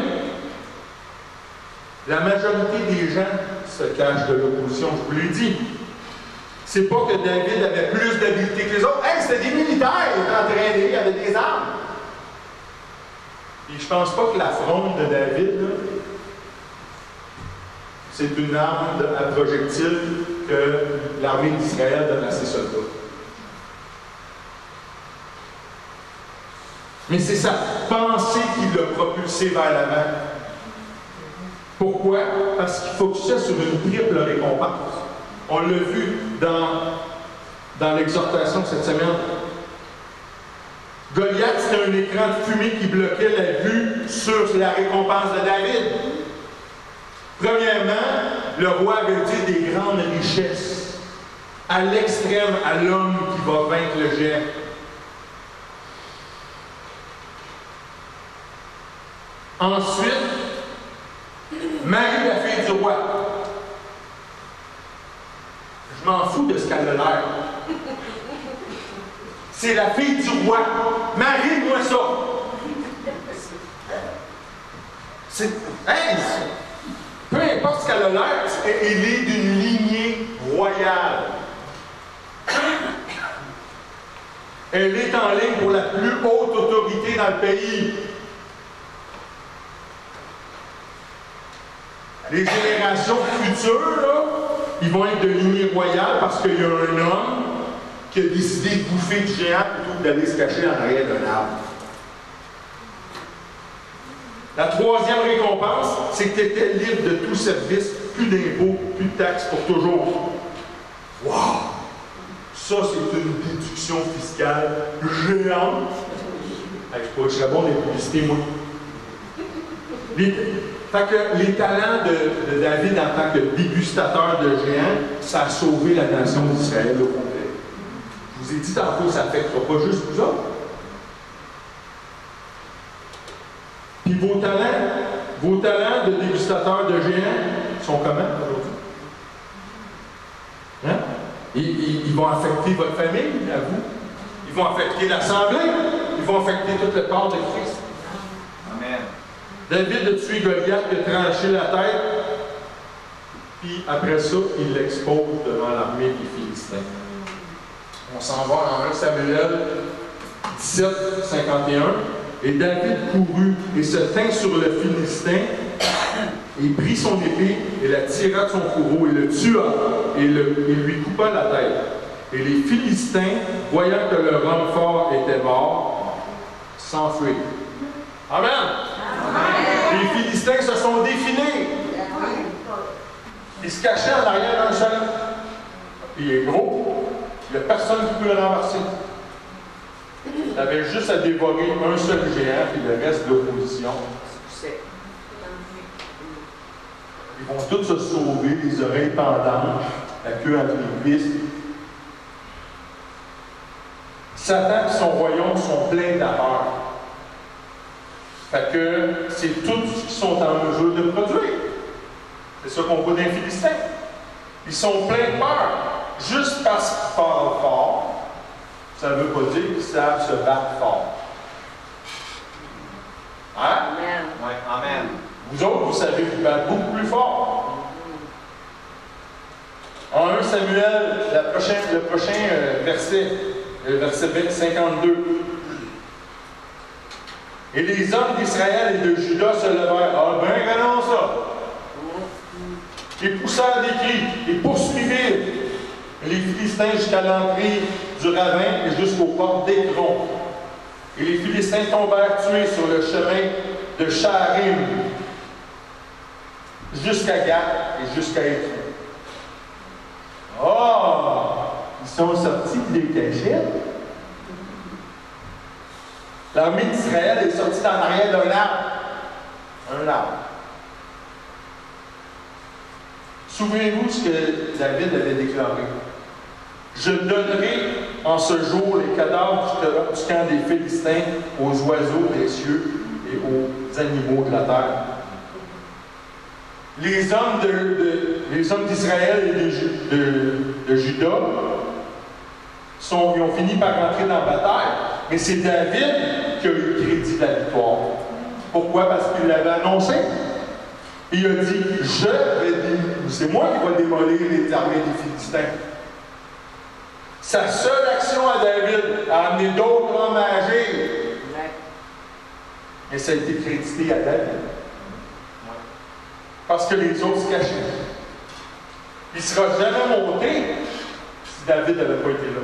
La majorité des gens se cachent de l'opposition, je vous l'ai dit. C'est pas que David avait plus d'habileté que les autres. Hey, c'était des militaires, ils étaient entraînés, ils avaient des armes. Et je pense pas que la fronde de David, là, c'est une arme à projectile que l'armée d'Israël donne à ses soldats. Mais c'est sa pensée qui l'a propulsé vers l'avant. Pourquoi? Parce qu'il focusait sur une triple récompense. On l'a vu dans l'exhortation cette semaine. Goliath, c'était un écran de fumée qui bloquait la vue sur la récompense de David. Premièrement, le roi avait dit des grandes richesses, à l'extrême à l'homme qui va vaincre le géant. Ensuite, Marie, la fille du roi. Je m'en fous de ce qu'elle a l'air. C'est la fille du roi. Marie-moi ça. C'est. Hey, peu importe ce qu'elle a l'air, elle est d'une lignée royale. Elle est en ligne pour la plus haute autorité dans le pays. Les générations futures, là, ils vont être de lignée royale parce qu'il y a un homme qui a décidé de bouffer le géant plutôt que d'aller se cacher en arrière d'un arbre. La troisième récompense, c'est que tu étais libre de tout service, plus d'impôts, plus de taxes pour toujours. Wow! Ça, c'est une déduction fiscale géante. Je serais bon des publicités, moi. Fait que les talents de David en tant que dégustateur de géants, ça a sauvé la nation d'Israël au complet. Je vous ai dit tantôt, ça n'affectera pas juste vous autres. Puis vos talents de dégustateur de géants sont comment aujourd'hui? Hein? Ils vont affecter votre famille, à vous. Ils vont affecter l'Assemblée. Ils vont affecter tout le corps de Christ. Amen. David a tué Goliath, il a tranché la tête, puis après ça, il l'expose devant l'armée des Philistins. On s'en va en 1 Samuel 17, 51. Et David courut et se tint sur le Philistin, et prit son épée, et la tira de son fourreau, et le tua, et lui coupa la tête. Et les Philistins, voyant que leur homme fort était mort, s'enfuirent. Amen! Les Philistins se sont défilés. Ils se cachaient en arrière d'un seul. Puis il est gros. Il n'y a personne qui peut le renverser. Il avait juste à dévorer un seul géant et le reste de l'opposition. Ils vont tous se sauver, les oreilles pendantes, la queue entre les cuisses. Satan et son royaume sont pleins d'erreurs. Fait que c'est tout ce qu'ils sont en mesure de produire. C'est ça qu'on voit dans les Philistins. Ils sont pleins de peur. Juste parce qu'ils parlent fort, ça ne veut pas dire qu'ils savent se battre fort. Hein? Amen. Oui, amen. Vous autres, vous savez vous battre beaucoup plus fort. En 1 Samuel, le prochain verset, le verset 52. Et les hommes d'Israël et de Juda se levèrent. Ah ben, regardons ça. Ils poussèrent des cris, ils poursuivirent les Philistins jusqu'à l'entrée du ravin et jusqu'aux portes d'Écron. Et les Philistins tombèrent tués sur le chemin de Sharim, jusqu'à Gath et jusqu'à Écron. Oh! Ils sont sortis des cachettes. L'armée d'Israël est sortie en arrière d'un arbre. Un arbre. Souvenez-vous ce que David avait déclaré. Je donnerai en ce jour les cadavres du camp des Philistins aux oiseaux des cieux et aux animaux de la terre. Les hommes d'Israël et de Juda ils ont fini par rentrer dans la bataille, mais c'est David qui a eu le crédit de la victoire. Pourquoi? Parce qu'il l'avait annoncé. Il a dit, c'est moi qui vais démolir les armées des Philistins. Sa seule action à David a amené d'autres hommes à agir. Et ça a été crédité à David. Parce que les autres se cachaient. Il ne sera jamais monté si David n'avait pas été là.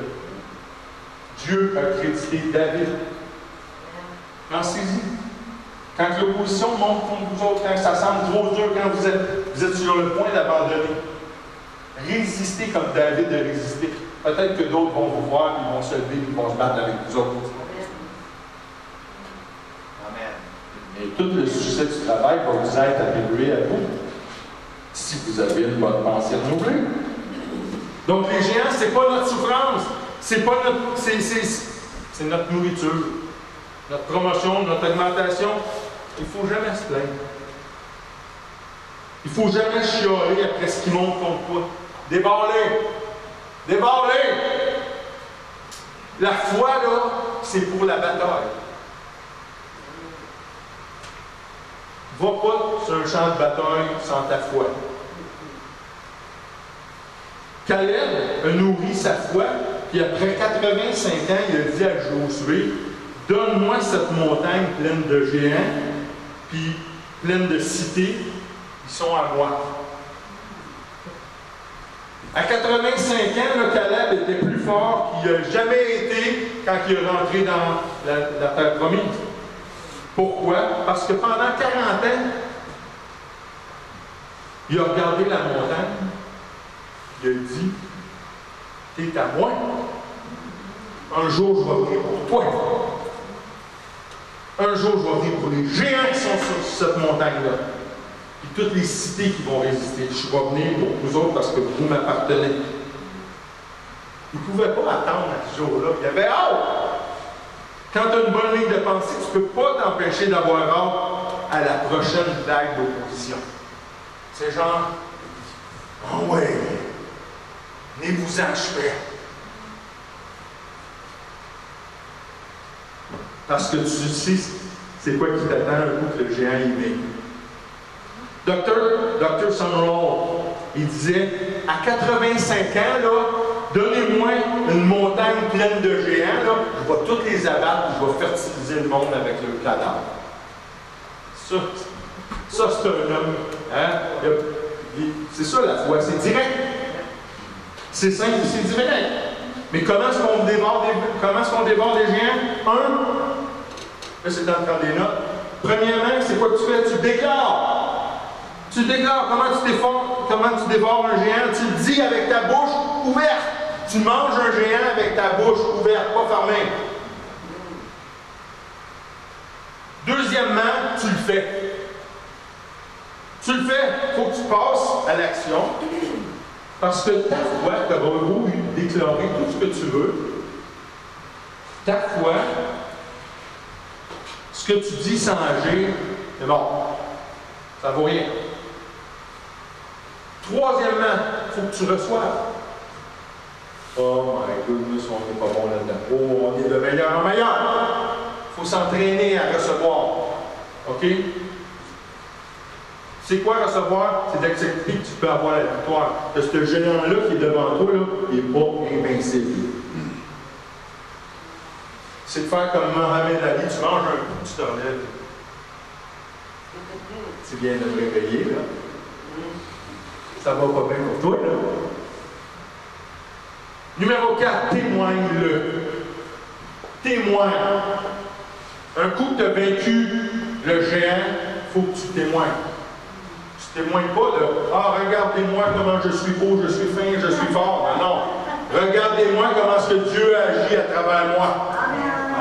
Dieu a crédité David. Pensez-y. Quand l'opposition monte contre vous autres, quand ça semble trop dur, quand vous êtes sur le point d'abandonner, résistez comme David a résisté. Peut-être que d'autres vont vous voir, ils vont se lever, ils vont se battre avec vous autres. Amen. Et tout le succès du travail va vous être attribué à vous, si vous avez une bonne pensée renouvelée. Donc les géants, c'est pas notre souffrance, c'est pas notre, c'est notre nourriture, notre promotion, notre augmentation. Il ne faut jamais se plaindre. Il ne faut jamais chialer après ce qui monte contre toi. Débarrez! Débarrez! La foi, là, c'est pour la bataille. Va pas sur un champ de bataille sans ta foi. Caleb a nourri sa foi, puis après 85 ans, il a dit à Josué, donne-moi cette montagne pleine de géants, puis pleine de cités, qui sont à moi. À 85 ans, le Caleb était plus fort qu'il n'a jamais été quand il est rentré dans la terre promise. Pourquoi? Parce que pendant 40 ans, il a regardé la montagne, il a dit, t'es à moi. Un jour, je vais venir pour toi. Un jour, je vais venir pour les géants qui sont sur cette montagne-là. Et toutes les cités qui vont résister. Je vais venir pour vous autres parce que vous m'appartenez. Il ne pouvait pas attendre à ce jour-là. Il avait hâte. Quand tu as une bonne ligne de pensée, tu ne peux pas t'empêcher d'avoir hâte à la prochaine vague d'opposition. C'est genre, oh ouais, venez-vous-en, je fais. Parce que tu sais c'est quoi qui t'attend un coup que le géant y vient. Dr. Summerall, il disait, à 85 ans, là, donnez-moi une montagne pleine de géants, là, je vais toutes les abattre, je vais fertiliser le monde avec le cadavre. Ça c'est un homme. Hein? C'est ça la foi, c'est direct. C'est simple, c'est direct. Mais comment est-ce qu'on dévore des géants? Là c'est dans le temps des notes. Premièrement, c'est quoi que tu fais? Tu déclares. Tu déclares comment tu dévores un géant. Tu le dis avec ta bouche ouverte. Tu manges un géant avec ta bouche ouverte, pas fermée. Deuxièmement, tu le fais. Tu le fais, il faut que tu passes à l'action. Parce que ta foi, tu auras beau déclarer tout ce que tu veux. Ta foi, ce que tu dis sans agir, c'est bon. Ça ne vaut rien. Troisièmement, il faut que tu reçoives. Oh my goodness, on n'est pas bon là-dedans. Oh, on est de meilleur en meilleur. Il faut s'entraîner à recevoir. OK? C'est quoi recevoir? C'est d'accepter que tu peux avoir la victoire. De ce géant-là qui est devant toi, là, il n'est pas invincible. C'est de faire comme Mohamed Ali, tu manges un coup, tu te relèves. Tu viens de me réveiller, là. Ça va pas bien pour toi, là. Numéro 4, témoigne-le. Témoigne. Un coup que tu as vaincu le géant, il faut que tu témoignes. Tu ne témoignes pas de « Ah, regardez-moi comment je suis beau, je suis fin, je suis fort. » Non. Regardez-moi comment est-ce que Dieu agit à travers moi.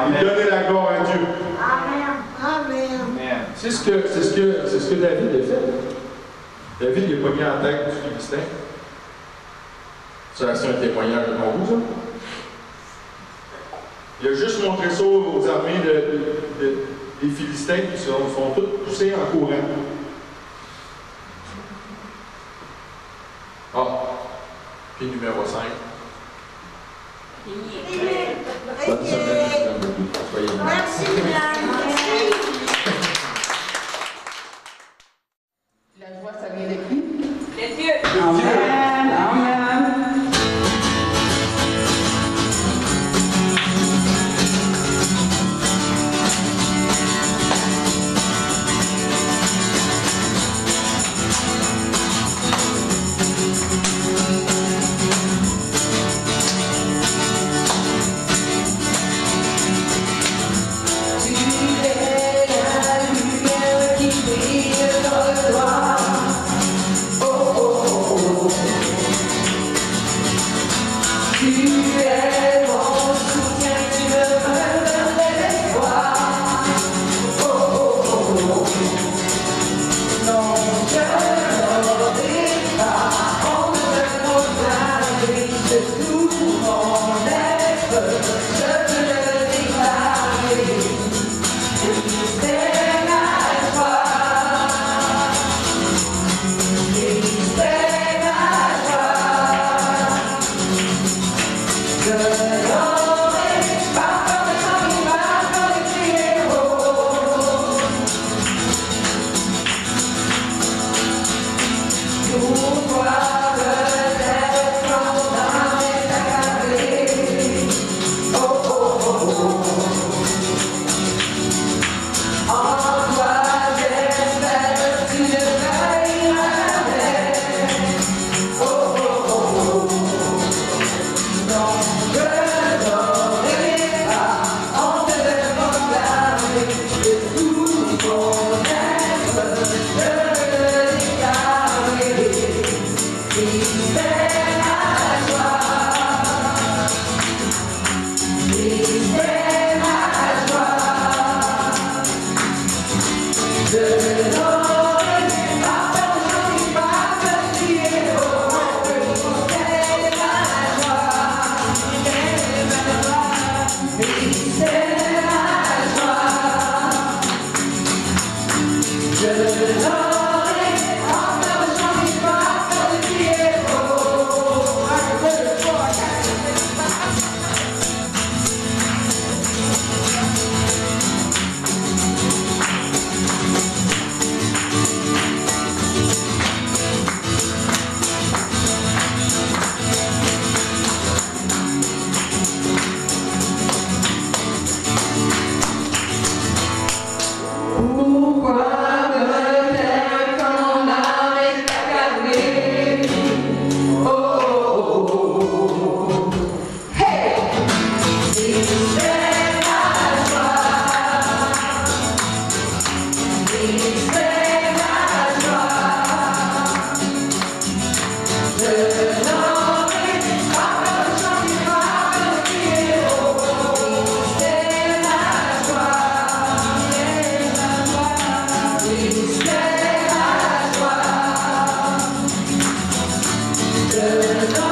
Et donnez la gloire à Dieu. Amen. C'est ce que David a fait. David n'est pas mis en tête du Philistin. Ça, c'est un témoignage de mon goût, ça. Il a juste montré ça aux armées des Philistins qui sont toutes poussées en courant. Ah, puis numéro 5. Bonne semaine. Merci, Merci. La joie, ça vient de qui? Les Dieu. Amen. Amen. Je l'aurai encore chanté par le Dieu. de